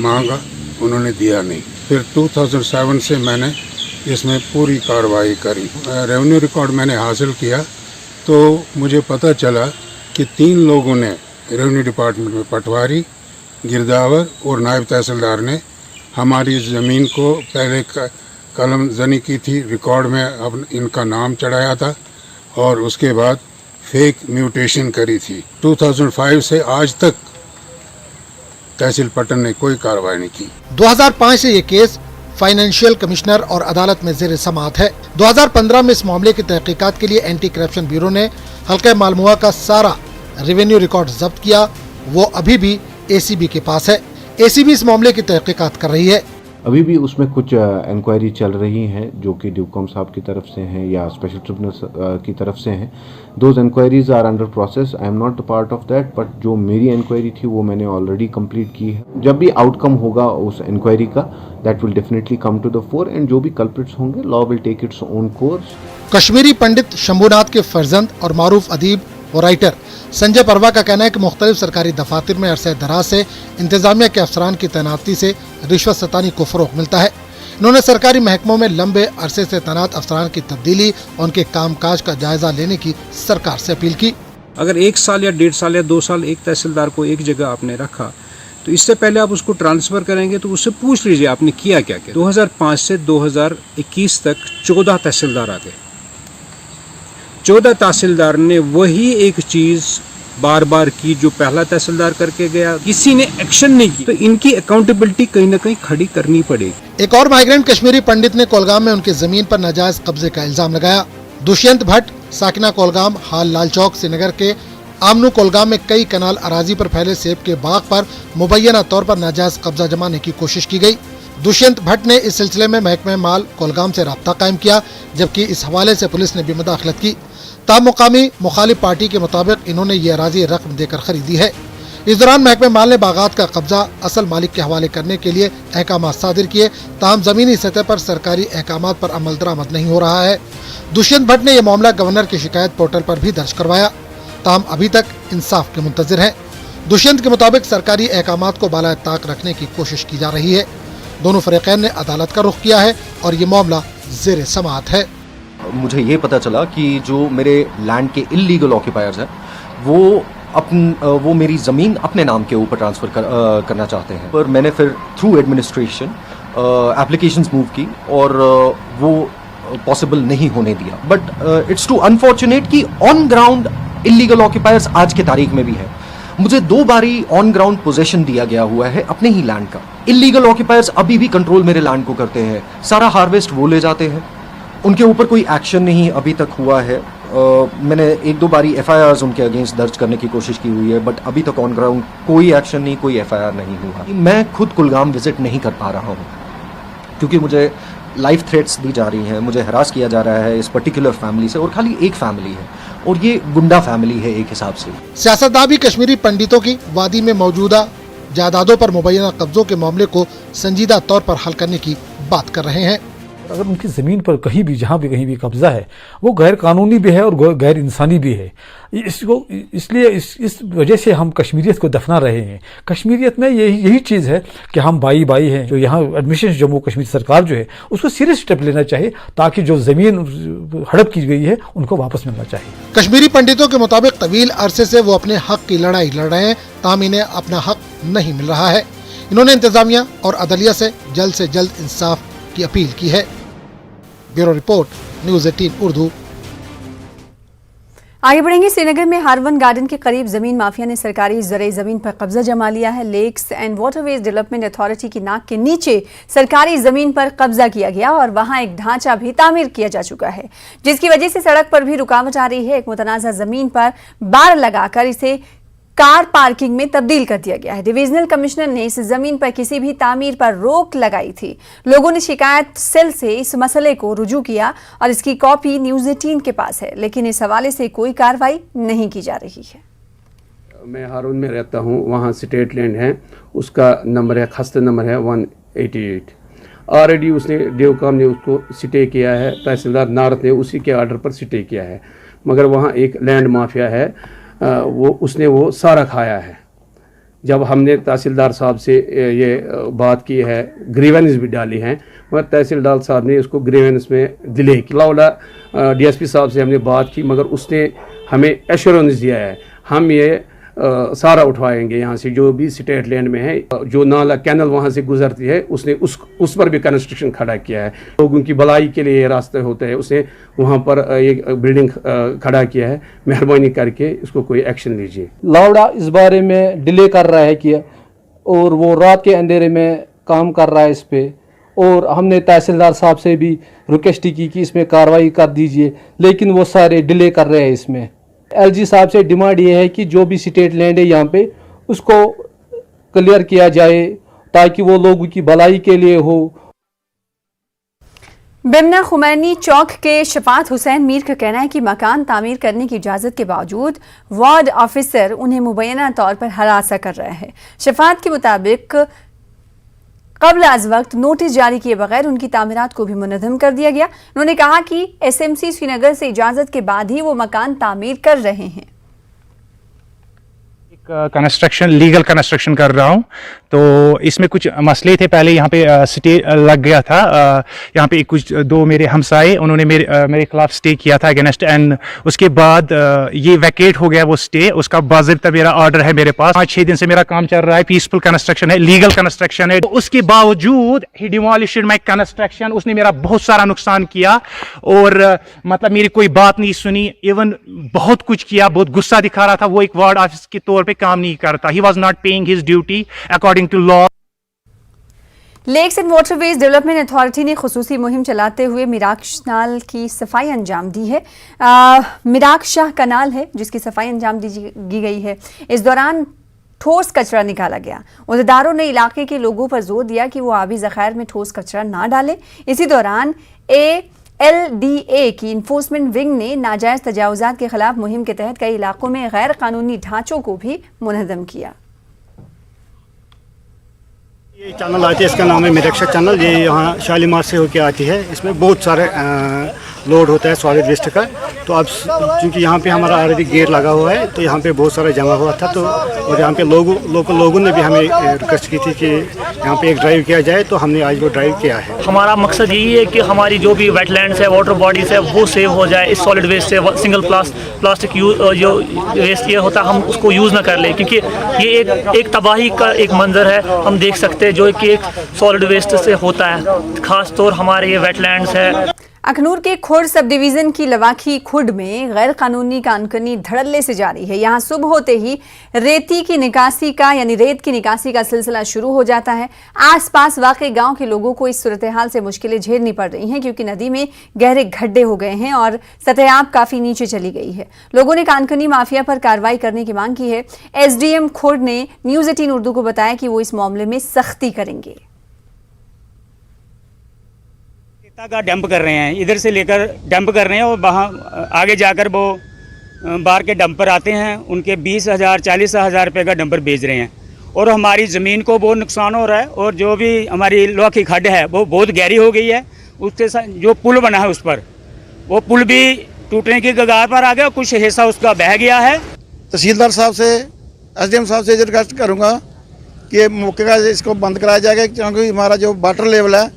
मांगा, उन्होंने दिया नहीं। फिर 2007 से मैंने इसमें पूरी कार्रवाई करी। रेवेन्यू रिकॉर्ड मैंने हासिल किया तो मुझे पता चला कि 3 लोगों ने रेवेन्यू डिपार्टमेंट में, पटवारी, गिरदावर और नायब तहसीलदार ने हमारी ज़मीन को पहले कलम जनी की थी, रिकॉर्ड में अब इनका नाम चढ़ाया था और उसके बाद फेक म्यूटेशन करी थी। 2005 से आज तक तहसील पटन ने कोई कार्रवाई नहीं की। 2005 से ये केस फाइनेंशियल कमिश्नर और अदालत में ज़ेर समाअत है। 2015 में इस मामले की तहकीकात के लिए एंटी करप्शन ब्यूरो ने हल्का मालमुआ का सारा रेवेन्यू रिकॉर्ड जब्त किया। वो अभी भी एसीबी के पास है। एसीबी इस मामले की तहकीकात कर रही है। अभी भी उसमें कुछ इंक्वायरी चल रही हैं जो कि ड्यूकॉम साहब की तरफ से हैं या स्पेशल ट्रिब्यूनल की तरफ से हैं। Those inquiries are under process. I am not a part of that, but जो मेरी इंक्वायरी थी वो मैंने ऑलरेडी कंप्लीट की है। जब भी आउटकम होगा उस इंक्वायरी का, that will definitely come to the fore and जो भी कल्प्रिट्स होंगे, law will take its own course. Kashmiri Pandit Shambhunath के फर्जंद और मारूफ अदीब और राइटर संजय परवा का कहना है कि मुख्तलिफ सरकारी दफातर में अरसे दराज से इंतजामिया के अफसरान की तैनाती से रिश्वत सतानी को फ़रोग़ मिलता है। इन्होंने सरकारी महकमों में लंबे अरसे से तैनात अफसरान की तब्दीली और उनके कामकाज का जायजा लेने की सरकार से अपील की। अगर 1 साल या 1.5 साल या 2 साल एक तहसीलदार को एक जगह आपने रखा तो इससे पहले आप उसको ट्रांसफ़र करेंगे तो उससे पूछ लीजिए आपने किया क्या क्या। 2005 से 2021 तक 14 तहसीलदार आ गए। 14 तहसीलदार ने वही एक चीज़ बार बार की जो पहला तहसीलदार करके गया, किसी ने एक्शन नहीं की। तो इनकी अकाउंटेबिलिटी कहीं ना कहीं खड़ी करनी पड़ेगी। एक और माइग्रेंट कश्मीरी पंडित ने कोलगाम में उनकी जमीन पर नाजायज कब्जे का इल्जाम लगाया। दुष्यंत भट्ट साकिना कोलगाम हाल लाल चौक श्रीनगर के आमनू कोलगाम में कई कनाल अराजी पर फैले सेब के बाग पर मुबैना तौर पर नाजायज कब्जा जमाने की कोशिश की गई। दुष्यंत भट्ट ने इस सिलसिले में महकमे माल कोलगाम से राब्ता कायम किया, जबकि इस हवाले से पुलिस ने भी मुदाखलत की। ताब मुकामी मुखालिफ पार्टी के मुताबिक इन्होंने ये अराजी रकम देकर खरीदी है। इस दौरान महकमे माल ने बागात का कब्जा असल मालिक के हवाले करने के लिए अहकाम सादिर किए, ताहम जमीनी सतह पर सरकारी अहकाम पर अमल दरामद नहीं हो रहा है। दुष्यंत भट्ट ने यह मामला गवर्नर की शिकायत पोर्टल पर भी दर्ज करवाया, ताहम अभी तक इंसाफ के मुंतजिर है। दुष्यंत के मुताबिक सरकारी अहकाम को बाला ताक रखने की कोशिश की जा रही है। दोनों फरीकैन ने अदालत का रुख किया है और ये मामला ज़ेर समाअत है। मुझे ये पता चला कि जो मेरे लैंड के इल्लीगल ऑक्यूपायर्स हैं वो मेरी ज़मीन अपने नाम के ऊपर ट्रांसफ़र करना चाहते हैं। पर मैंने फिर थ्रू एडमिनिस्ट्रेशन एप्लीकेशंस मूव की और वो पॉसिबल नहीं होने दिया। बट इट्स टू अनफॉर्चुनेट कि ऑन ग्राउंड इल्लीगल ऑक्यूपायर्स आज के तारीख में भी है। मुझे 2 बारी ऑन ग्राउंड पोजेशन दिया गया हुआ है अपने ही लैंड का। इल्लीगल ऑक्यूपायर्स अभी भी कंट्रोल मेरे लैंड को करते हैं, सारा हार्वेस्ट वो ले जाते हैं, उनके ऊपर कोई एक्शन नहीं अभी तक हुआ है। मैंने 1-2 बारी FIRs उनके अगेंस्ट दर्ज करने की कोशिश की हुई है, बट अभी तक ऑन ग्राउंड कोई एक्शन नहीं, कोई FIR नहीं हुआ। मैं खुद कुलगाम विजिट नहीं कर पा रहा हूँ क्योंकि मुझे लाइफ थ्रेट्स दी जा रही हैं, मुझे हरास किया जा रहा है इस पर्टिकुलर फैमिली से, और खाली एक फैमिली है और ये गुंडा फैमिली है एक हिसाब से। सियासतदान भी कश्मीरी पंडितों की वादी में मौजूदा जायदादों पर मुबैना कब्जों के मामले को संजीदा तौर पर हल करने की बात कर रहे हैं। अगर उनकी ज़मीन पर कहीं भी जहाँ भी कहीं भी कब्जा है वो गैर कानूनी भी है और गैर इंसानी भी है। इसलिए इस वजह से हम कश्मीरियत को दफना रहे हैं। कश्मीरियत में यही चीज़ है कि हम भाई हैं। जो यहाँ एडमिनिस्ट्रेशन जम्मू कश्मीर सरकार जो है उसको सीरियस स्टेप लेना चाहिए ताकि जो ज़मीन हड़प की गई है उनको वापस मिलना चाहिए। कश्मीरी पंडितों के मुताबिक तवील अरसे से वो अपने हक की लड़ाई लड़ रहे हैं, ताहम इन्हें अपना हक नहीं मिल रहा है। इन्होंने इंतजामिया और अदलिया से जल्द इंसाफ की अपील की है। Bureau report, news 18 Urdu. आगे बढ़ेंगे। श्रीनगर में हारवन गार्डन के करीब जमीन माफिया ने सरकारी ज़रई जमीन पर कब्जा जमा लिया है। Lakes and Waterways Development Authority की नाक के नीचे सरकारी जमीन पर कब्जा किया गया और वहां एक ढांचा भी तामीर किया जा चुका है, जिसकी वजह से सड़क पर भी रुकावट आ रही है। एक मुतनाज़ा जमीन पर बाड़ लगाकर इसे कार पार्किंग में तब्दील कर दिया गया है। डिवीजनल कमिश्नर ने इस जमीन पर किसी भी तामीर पर रोक लगाई थी। लोगों ने शिकायत सेल से इस मसले को रुजू किया और इसकी कॉपी न्यूज़ 18 के पास है, लेकिन इस हवाले से कोई कार्रवाई नहीं की जा रही है। मैं हारून में रहता हूँ, वहाँ स्टेट लैंड है, उसका नंबर है, खस्ते नंबर है 188। ऑलरेडी उसने देवकाम ने उसको स्टे किया है, तहसीलदार नारद ने उसी के आर्डर पर स्टे किया है, मगर वहाँ एक लैंड माफिया है, उसने वो सारा खाया है। जब हमने तहसीलदार साहब से ये बात की है, ग्रीवेंस भी डाली हैं, मगर तहसीलदार साहब ने उसको ग्रीवेंस में डिले किया। डीएसपी साहब से हमने बात की, मगर उसने हमें एश्योरेंस दिया है हम ये सारा उठवाएंगे यहाँ से, जो भी स्टेट लैंड में है। जो नाला कैनल वहाँ से गुजरती है, उसने उस पर भी कंस्ट्रक्शन खड़ा किया है। लोगों की भलाई के लिए ये रास्ते होते हैं, उसने वहाँ पर एक बिल्डिंग खड़ा किया है। मेहरबानी करके इसको कोई एक्शन लीजिए। लावड़ा इस बारे में डिले कर रहा है कि, और वो रात के अंधेरे में काम कर रहा है इस पर, और हमने तहसीलदार साहब से भी रिक्वेस्ट की कि इसमें कार्रवाई कर दीजिए, लेकिन वो सारे डिले कर रहे हैं इसमें। एलजी साहब से डिमांड ये है कि जो भी स्टेट लैंड है यहाँ पे उसको क्लियर किया जाए, ताकि वो लोगों की भलाई के लिए हो। बिमना खुमैनी चौक के शफात हुसैन मीर का कहना है कि मकान तामीर करने की इजाज़त के बावजूद वार्ड ऑफिसर उन्हें मुबैना तौर पर हरासा कर रहा है। शफात के मुताबिक कबल अज वक्त नोटिस जारी किए बगैर उनकी तामीरात को भी मुनज़्ज़म कर दिया गया। उन्होंने कहा कि एसएमसी श्रीनगर से इजाज़त के बाद ही वो मकान तामीर कर रहे हैं। कंस्ट्रक्शन लीगल कंस्ट्रक्शन कर रहा हूँ, तो इसमें कुछ मसले थे। पहले यहाँ पे स्टे लग गया था, यहाँ पे कुछ दो मेरे हमसाए उन्होंने मेरे खिलाफ स्टे किया था अगेंस्ट, एंड उसके बाद ये वैकेट हो गया वो स्टे। उसका बाज़ाब्ता मेरा ऑर्डर है मेरे पास। 5-6 दिन से मेरा काम चल रहा है, पीसफुल कंस्ट्रक्शन है, लीगल कंस्ट्रक्शन है। तो उसके बावजूद ही डिमोलिश्ड माय कंस्ट्रक्शन। उसने मेरा बहुत सारा नुकसान किया और मतलब मेरी कोई बात नहीं सुनी, इवन बहुत कुछ किया, बहुत गुस्सा दिखा रहा था। वो एक वार्ड ऑफिस के तौर पे काम नहीं करता। He was not paying his duty according to law. Lakes and Waterways Development Authority ने खुसूसी मुहिम चलाते हुए मिराक्श नाल की सफाई अंजाम दी है। मिराक्श शाह कनाल है जिसकी सफाई अंजाम दी गई है। इस दौरान ठोस कचरा निकाला गया। उहदेदारों ने इलाके के लोगों पर जोर दिया कि वो आबी ज़खायर में ठोस कचरा ना डालें। इसी दौरान LDA की इन्फोर्समेंट विंग ने नाजायज़ तजावुज़ात के खिलाफ मुहिम के तहत कई इलाकों में गैर कानूनी ढांचों को भी मुनज़्ज़म किया। ये चैनल आती है, इसका नाम है मिराक्श चैनल। ये यहाँ शालीमार से होके आती है। इसमें बहुत सारे लोड होता है सॉलिड वेस्ट का। तो अब चूँकि यहाँ पे हमारा ऑलरेडी गेट लगा हुआ है, तो यहाँ पे बहुत सारा जमा हुआ था। तो और यहाँ पे लोगों ने भी हमें रिक्वेस्ट की थी कि यहाँ पे एक ड्राइव किया जाए, तो हमने आज वो ड्राइव किया है। हमारा मकसद यही है कि हमारी जो भी वेटलैंड्स है, वाटर बॉडीज़ है, वो सेव हो जाए इस सॉलिड वेस्ट से। सिंगल प्लास्टिक जो वेस्ट ये होता है हम उसको यूज़ ना कर ले, क्योंकि ये एक तबाही का एक मंजर है हम देख सकते हैं जो कि एक सॉलिड वेस्ट से होता है। ख़ास तौर हमारे ये वेटलैंड्स है। अखनूर के खुर्द सब डिवीजन की लवाखी खुर्द में गैर कानूनी कानकनी धड़ल्ले से जारी है। यहाँ सुबह होते ही रेत की निकासी का सिलसिला शुरू हो जाता है। आसपास वाक़ई गांव के लोगों को इस सूरत हाल से मुश्किलें झेलनी पड़ रही हैं, क्योंकि नदी में गहरे गड्ढे हो गए हैं और सतह काफ़ी नीचे चली गई है। लोगों ने कानकनी माफिया पर कार्रवाई करने की मांग की है। SDM खुर्द ने न्यूज़ 18 उर्दू को बताया कि वो इस मामले में सख्ती करेंगे। का डंप कर रहे हैं, इधर से लेकर डंप कर रहे हैं, और वहाँ आगे जाकर वो बाहर के डंपर आते हैं, उनके 20,000 40,000 रुपये का डंपर बेच रहे हैं, और हमारी ज़मीन को बहुत नुकसान हो रहा है। और जो भी हमारी लोहा की खड्ड है वो बहुत गहरी हो गई है। उसके साथ जो पुल बना है उस पर वो पुल भी टूटने की कगार पर आ गया, कुछ हिस्सा उसका बह गया है। तहसीलदार साहब से SDM साहब से रिक्वेस्ट करूँगा कि मौके का इसको बंद कराया जाएगा, क्योंकि हमारा जो वाटर लेवल है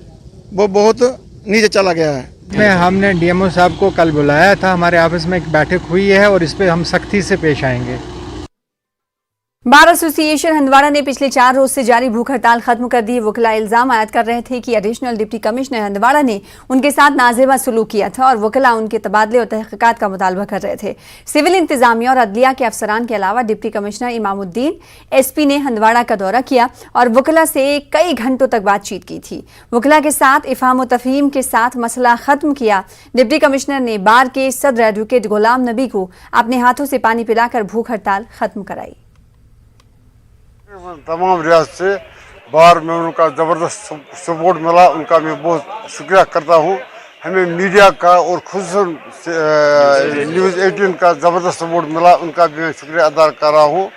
वो बहुत नीचे चला गया है। हमने DMO साहब को कल बुलाया था, हमारे ऑफिस में एक बैठक हुई है और इस पे हम सख्ती से पेश आएंगे। बार एसोसिएशन हंदवाड़ा ने पिछले 4 रोज से जारी भूख हड़ताल खत्म कर दी। वकीला इल्जाम आयद कर रहे थे कि एडिशनल डिप्टी कमिश्नर हंदवाड़ा ने उनके साथ नाजेबा सलूक किया था और वकीला उनके तबादले और तहकीकात का मुतालबा कर रहे थे। सिविल इंतजामिया और अदलिया के अफसरान के अलावा डिप्टी कमिश्नर इमामुद्दीन एसपी ने हंदवाड़ा का दौरा किया और वकीला से कई घंटों तक बातचीत की थी। वकीला के साथ इफहाम व तफहीम के साथ मसला खत्म किया। डिप्टी कमिश्नर ने बार के सदर एडवोकेट गुलाम नबी को अपने हाथों से पानी पिलाकर भूख हड़ताल खत्म कराई। तमाम रियासत से बार में उनका ज़बरदस्त सपोर्ट मिला, उनका मैं बहुत शुक्रिया करता हूँ। हमें मीडिया का और खुसूसन न्यूज़ 18 का ज़बरदस्त सपोर्ट मिला, उनका भी मैं शुक्रिया अदा कर रहा हूँ।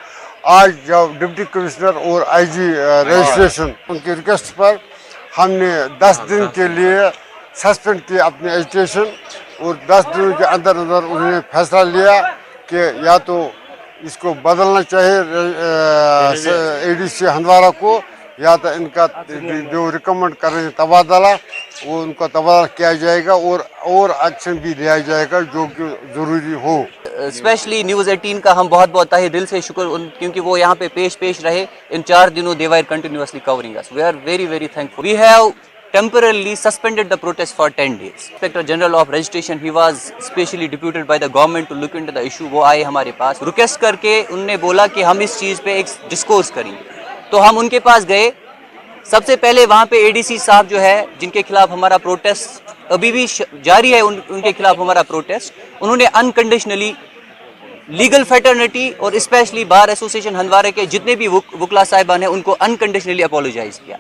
आज जब डिप्टी कमिश्नर और आईजी रजिस्ट्रेशन उनकी रिक्वेस्ट पर हमने 10 दिन के लिए सस्पेंड किया अपनी एजुटेशन और 10 दिनों के अंदर अंदर उन्होंने फैसला लिया कि या तो इसको बदलना चाहिए एडीसी हंदवाड़ा को, या तो इनका जो रिकमेंड कर रहे हैं तबादला वो उनका तबादला किया जाएगा और एक्शन भी लिया जाएगा जो कि ज़रूरी हो। स्पेशली न्यूज़ 18 का हम बहुत बहुत तहे दिल से शुक्र क्योंकि वो यहाँ पे पेश रहे इन 4 दिनों। They were continuously covering us. We are very very thankful. We have temporarily suspended the protest for 10 days. Inspector General of Registration, he was specially deputed by the government to look into the issue. वो आए हमारे पास request करके, उनने बोला कि हम इस चीज़ पे एक डिस्कोर्स करेंगे। तो हम उनके पास गए। सबसे पहले वहाँ पे एडीसी साहब जो है जिनके खिलाफ हमारा प्रोटेस्ट अभी भी जारी है, उनके खिलाफ हमारा प्रोटेस्ट, उन्होंने अनकंडीशनली लीगल फेटर्निटी और स्पेशली बार एसोसिएशन हंदवाड़ा के जितने भी वकला साहिबान हैं उनको अनकंडीशनली अपोलोजाइज किया।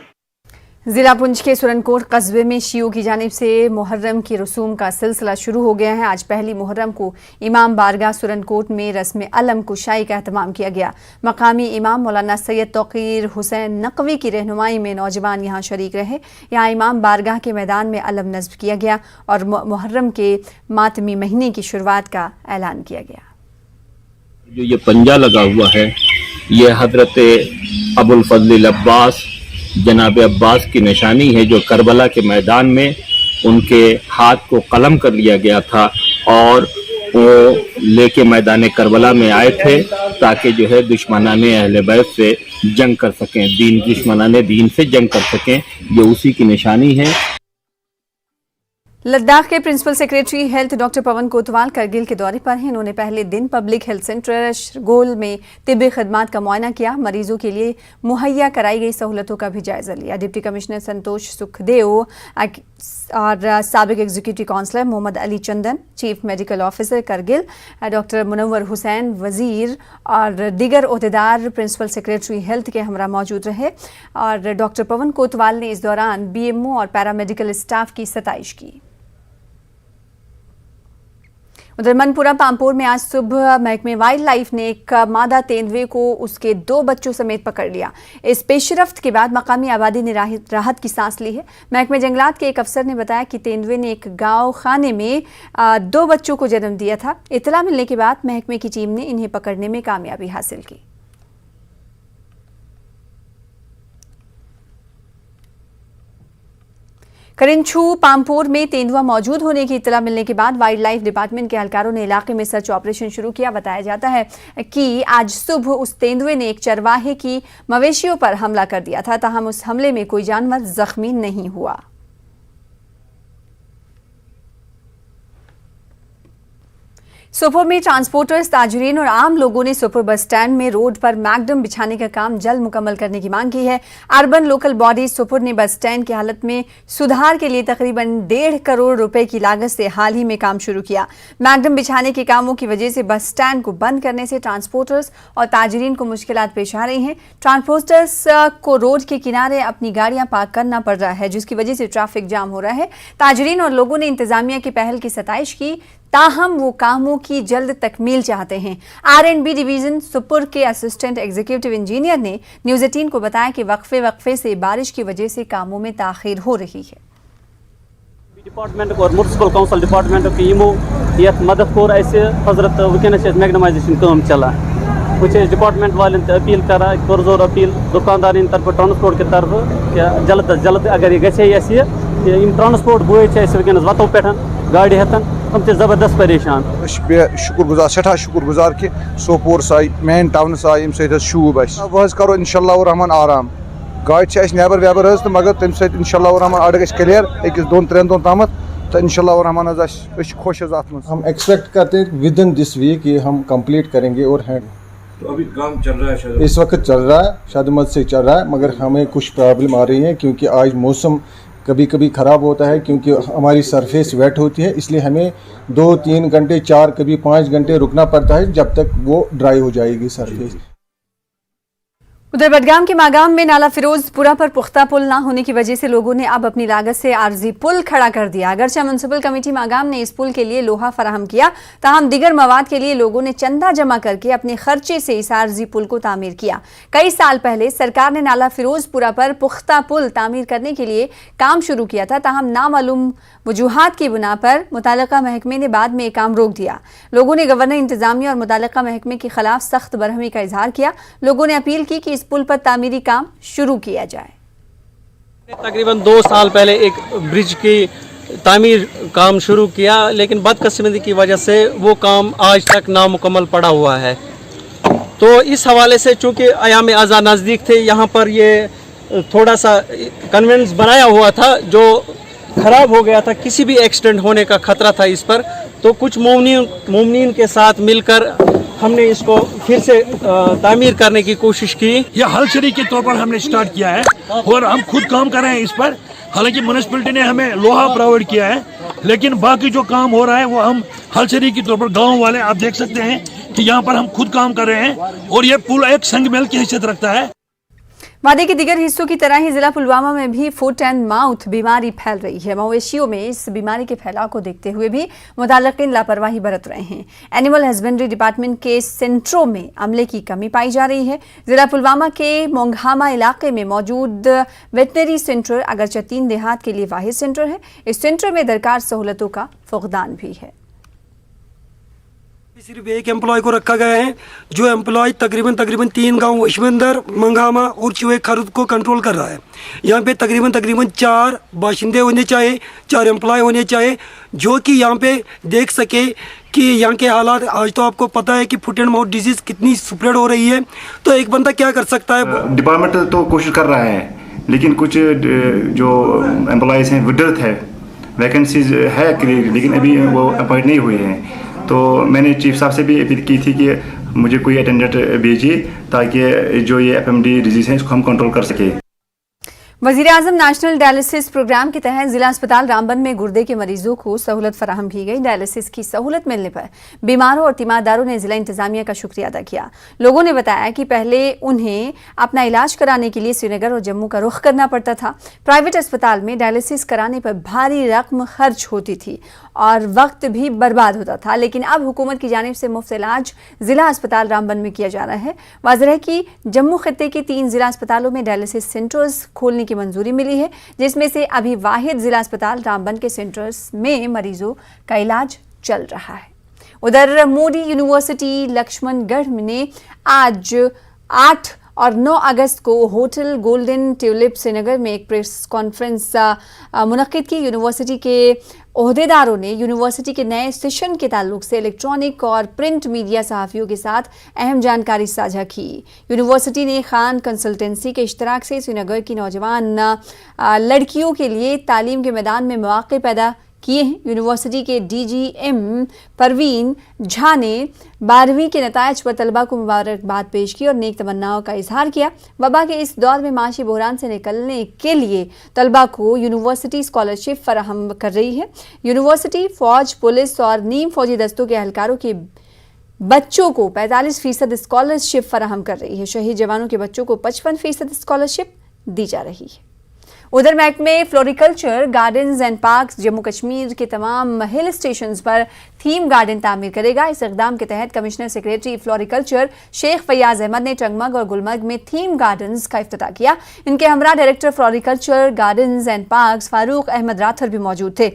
जिला पुंछ के सुरनकोट कस्बे में शियों की जानिब से मुहर्रम की रसूम का सिलसिला शुरू हो गया है। आज पहली मुहर्रम को इमाम बारगाह सुरनकोट में रस्म अलम कुशाई का एहतमाम किया गया। मकामी इमाम मौलाना सैयद तौकीर हुसैन नकवी की रहनुमाई में नौजवान यहाँ शरीक रहे। यहाँ इमाम बारगाह के मैदान में अलम नस्ब किया गया और मुहर्रम के मातमी महीने की शुरुआत का ऐलान किया गया। जो ये पंजा लगा हुआ है ये हजरत अबुल फजल अब्बास जनाब अब्बास की निशानी है, जो करबला के मैदान में उनके हाथ को कलम कर लिया गया था और वो लेके मैदान करबला में आए थे ताकि जो है दुश्मनाने अहले बैत से जंग कर सकें, दुश्मनाने दीन से जंग कर सकें। ये उसी की निशानी है। लद्दाख के principal secretary health doctor Pawan Kotwal Kargil के दौरे पर हैं। इन्होंने पहले दिन पब्लिक हेल्थ सेंटर शरगोल में तिब्बी खदमात का मुआयना किया। मरीजों के लिए मुहैया कराई गई सहूलतों का भी जायजा लिया। डिप्टी कमिश्नर संतोष सुखदेव और साबिक executive councillor Mohammad Ali Chandan, chief medical officer Kargil doctor Munawwar Hussain, वजीर और दीगर ओहदेदार प्रिंसिपल सेक्रेटरी हेल्थ के हमरा मौजूद रहे और डॉक्टर पवन कोतवाल ने इस दौरान बीएमओ और पैरामेडिकल स्टाफ की सताइश की। उधर मनपुरा पामपोर में आज सुबह महकमे वाइल्ड लाइफ ने एक मादा तेंदुए को उसके 2 बच्चों समेत पकड़ लिया। इस पेशरफ्त के बाद मकामी आबादी ने राहत की सांस ली है। महकमे जंगलात के एक अफसर ने बताया कि तेंदुए ने एक गांव खाने में 2 बच्चों को जन्म दिया था। इतला मिलने के बाद महकमे की टीम ने इन्हें पकड़ने में कामयाबी हासिल की। करिंछू पामपोर में तेंदुआ मौजूद होने की इत्तला मिलने के बाद वाइल्ड लाइफ डिपार्टमेंट के एहलकारों ने इलाके में सर्च ऑपरेशन शुरू किया। बताया जाता है कि आज सुबह उस तेंदुए ने एक चरवाहे की मवेशियों पर हमला कर दिया था, ताहम उस हमले में कोई जानवर जख्मी नहीं हुआ। सोपोर में ट्रांसपोर्टर्स, ताजरीन और आम लोगों ने सोपोर बस स्टैंड में रोड पर मैकडम बिछाने का काम जल्द मुकम्मल करने की मांग की है। अर्बन लोकल बॉडी सोपोर ने बस स्टैंड की हालत में सुधार के लिए तकरीबन 1.5 करोड़ रुपए की लागत से हाल ही में काम शुरू किया। मैकडम बिछाने के कामों की वजह से बस स्टैंड को बंद करने से ट्रांसपोर्टर्स और ताजरीन को मुश्किलात पेश आ रही हैं। ट्रांसपोर्टर्स को रोड के किनारे अपनी गाड़ियां पार्क करना पड़ रहा है, जिसकी वजह से ट्रैफिक जाम हो रहा है। ताजरीन और लोगों ने इंतजामिया की पहल की सताइश की, ताहम वो कामों की जल्द तकमील चाहते हैं। R&B डिवीजन सुपुर के असिस्टेंट एग्जीक्यूटिव इंजीनियर ने न्यूज़ 18 को बताया कि वक्फे से बारिश की वजह से कामों में ताखीर हो रही है। डिपार्टमेंट और म्युनिसिपल काउंसिल डिपार्टमेंट की यमो यथ मदद कोर ऐसे हजरत वुनकस मैगनमाइजेशन काम चलान वह डिपार्टमेंट वाले अपील करा पुरजोर अपील दुकानदार तरफ ट्रांसपोर्ट के तरफ जल्द अज जल्द अगर यह गए ट्रांसपोर्ट बोय वुनकस वतों पे गाड़ी हेतन हम थे ज़बरदस्त परेशान। शुक्रगुजार सठा शुक्रगुजार कि सोपोर आयी मेन टाउनस आयी अम सत शूब वह करो इंशाअल्लाह रहमान आराम गाड़ नेबर वेबर तो मगर तम सत इंशाअल्लाह रहमान अड़ ग क्लियर अकिस 2-3 दोन तम तो इंशाअल्लाह रहमान खुश अत हम एक्सपेक्ट करते हैं विद इन दिस वीक ये हम कंप्लीट करेंगे और हैंड तो अभी काम चल रहा है इस वक्त चल रहा है शादमत से चल रहा है मगर हमें कुछ प्रॉब्लम आ रही है क्योंकि आज मौसम कभी कभी ख़राब होता है क्योंकि हमारी सरफेस वेट होती है इसलिए हमें 2-3 घंटे 4 कभी 5 घंटे रुकना पड़ता है जब तक वो ड्राई हो जाएगी सरफेस। उधर बडगाम के मागाम में नाला फिरोजपुरा पर पुख्ता पुल न होने की वजह से लोगों ने अब अपनी लागत से आर्जी पुल खड़ा कर दिया। अगरचे म्युनिसिपल कमेटी मागाम ने इस पुल के लिए लोहा फराहम किया, ताहम दिगर मवाद के लिए लोगों ने चंदा जमा करके अपने खर्चे से इस आर्जी पुल को तामीर किया। कई साल पहले सरकार ने नाला फिरोजपुरा पर पुख्ता पुल तामीर करने के लिए काम शुरू किया था, ताहम नामालूम वजूहात की बुना पर मुतालिका महकमे ने बाद में ये काम रोक दिया। लोगों ने गवर्नर इंतजामिया और मुतालिका महकमे के खिलाफ सख्त बरहमी का इजहार किया। लोगों ने अपील की कि इस पुल पर तामीरी काम शुरू किया जाए। तकरीबन 2 साल पहले एक ब्रिज की तामीर काम शुरू किया, लेकिन बदकिस्मती की वजह से वो काम आज तक नामुकम्मल पड़ा हुआ है। तो इस हवाले से चूँकि अयाम आज़ा नज़दीक थे, यहाँ पर ये थोड़ा सा कन्वेंस बनाया हुआ था जो ख़राब हो गया था, किसी भी एक्सीडेंट होने का ख़तरा था इस पर। तो कुछ मुमनीन के साथ मिलकर हमने इसको फिर से तामीर करने की कोशिश की। यह हलचरी के तौर पर हमने स्टार्ट किया है और हम खुद काम कर रहे हैं इस पर। हालांकि म्यूनिसिपैलिटी ने हमें लोहा प्रोवाइड किया है, लेकिन बाकी जो काम हो रहा है वो हम हलचरी के तौर पर गांव वाले आप देख सकते हैं कि यहाँ पर हम खुद काम कर रहे हैं और ये पुल एक संगमेल की हैसियत रखता है। वादे के दिगर हिस्सों की तरह ही जिला पुलवामा में भी फुट एंड माउथ बीमारी फैल रही है। मवेशियों में इस बीमारी के फैलाव को देखते हुए भी मुताल्लिकीन लापरवाही बरत रहे हैं। एनिमल हस्बेंड्री डिपार्टमेंट के सेंटरों में अमले की कमी पाई जा रही है। जिला पुलवामा के मोंघामा इलाके में मौजूद वेटनरी सेंटर अगरचे 3 देहात के लिए वाहिद सेंटर है। इस सेंटर में दरकार सहूलतों का फुकदान भी है। सिर्फ एक एम्प्लॉय को रखा गया है जो एम्प्लॉय तकरीबन 3 गांव वशमंदर, मंगामा और चुए खरुद को कंट्रोल कर रहा है। यहाँ पे तकरीबन 4 बाशिंदे होने चाहिए, 4 एम्प्लॉय होने चाहिए जो कि यहाँ पे देख सके कि यहाँ के हालात। आज तो आपको पता है कि फुट एंड माउथ डिजीज़ कितनी स्प्रेड हो रही है, तो एक बंदा क्या कर सकता है। डिपार्टमेंट तो कोशिश कर रहा है, लेकिन कुछ जो एम्प्लॉयज़ हैं विड्थ है, वैकेंसीज है लेकिन अभी वो अपॉइंट नहीं हुए हैं। तो मैंने चीफ साहब से भी अपील की थी कि मुझे कोई अटेंडेंट भेजिए ताकि जो ये एफएमडी डिजीज़ है इसको हम कंट्रोल कर सके। वज़ीर-ए-आज़म नेशनल डायलिसिस प्रोग्राम के तहत जिला अस्पताल रामबन में गुर्दे के मरीजों को सहूलत फराहम की गई। डायलिसिस की सहूलत मिलने पर बीमारों और तीमारदारों ने जिला इंतजामिया का शुक्रिया अदा किया। लोगों ने बताया कि पहले उन्हें अपना इलाज कराने के लिए श्रीनगर और जम्मू का रुख करना पड़ता था। प्राइवेट अस्पताल में डायलिसिस कराने पर भारी रकम खर्च होती थी और वक्त भी बर्बाद होता था, लेकिन अब हुकूमत की जानिब से मुफ्त इलाज जिला अस्पताल रामबन में किया जा रहा है। वाज़ेह है कि जम्मू खित्ते के 3 जिला अस्पतालों में डायलिसिस सेंटर्स खोलने की मंजूरी मिली है, जिसमें से अभी वाहिद जिला अस्पताल रामबन के सेंटर्स में मरीजों का इलाज चल रहा है। उधर मोदी यूनिवर्सिटी लक्ष्मणगढ़ ने आज 8 और 9 अगस्त को होटल गोल्डन ट्यूलिप श्रीनगर में एक प्रेस कॉन्फ्रेंस मुनक्किद की। यूनिवर्सिटी के ओहदेदारों ने यूनिवर्सिटी के नए सेशन के ताल्लुक से इलेक्ट्रॉनिक और प्रिंट मीडिया सहाफ़ियों के साथ अहम जानकारी साझा की। यूनिवर्सिटी ने खान कंसल्टेंसी के इश्तराक से श्रीनगर की नौजवान लड़कियों के लिए तालीम के मैदान में मौक़े पैदा किए हैं। यूनिवर्सिटी के DGM परवीन झा ने 12वीं के नतायज पर तलबा को मुबारकबाद पेश की और नेक तमन्नाओं का इजहार किया। वबा के इस दौर में माशी बहरान से निकलने के लिए तलबा को यूनिवर्सिटी स्कॉलरशिप फराहम कर रही है। यूनिवर्सिटी फौज, पुलिस और नीम फौजी दस्तों के एहलकारों के बच्चों को 45% स्कॉलरशिप फराहम कर रही है। शहीद जवानों के बच्चों को 55% स्कॉलरशिप दी जा रही है। उधर महकमे floriculture gardens and parks Jammu Kashmir के तमाम हिल स्टेशंस पर थीम गार्डन तामीर करेगा। इस इक़दाम के तहत commissioner secretary floriculture Sheikh Fayaz Ahmad ने टंगमग और गुलमर्ग में थीम गार्डन्स का इफ्तिताह किया। इनके हमरा director floriculture gardens and parks Farooq Ahmad Rather भी मौजूद थे।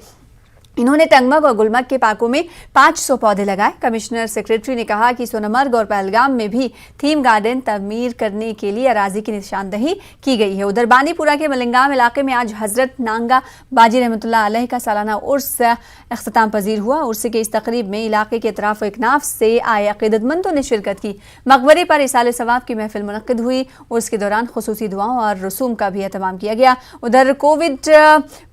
इन्होंने टंगमग और गुलमर्ग के पार्कों में 500 पौधे लगाए। कमिश्नर सेक्रेटरी ने कहा कि सोनमर्ग और पहलगाम में भी थीम गार्डन तमीर करने के लिए अराजी की निशानदही की गई है। उधर बानीपुरा के मलिंगाम इलाके में आज हजरत नांगा बाजी रहमतुल्लाह अलैह का सालाना उर्स अख्ताम पजीर हुआ। उर्स के इस तकरीब में इलाके के अतराफ इकनाफ से आए अकीदतमंदों ने शिरकत की। मकबरे पर इसाले सवाब की महफिल मुनक्किद हुई। उर्स के दौरान खुसूसी दुआओं और रसूम का भी एहतमाम किया गया। उधर कोविड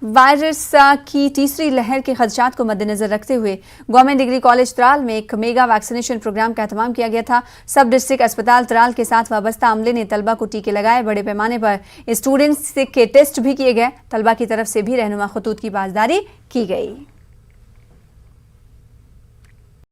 वायरस की तीसरी लहर के खदशात को मद्देनजर रखते हुए गवर्नमेंट डिग्री कॉलेज त्राल में एक मेगा वैक्सीनेशन प्रोग्राम का एहतमाम किया गया था। सब डिस्ट्रिक्ट अस्पताल त्राल के साथ वाबस्ता अमले ने तलबा को टीके लगाए। बड़े पैमाने पर स्टूडेंट्स के टेस्ट भी किए गए। तलबा की तरफ से भी रहनुमा खतूत की बाजदारी की गई।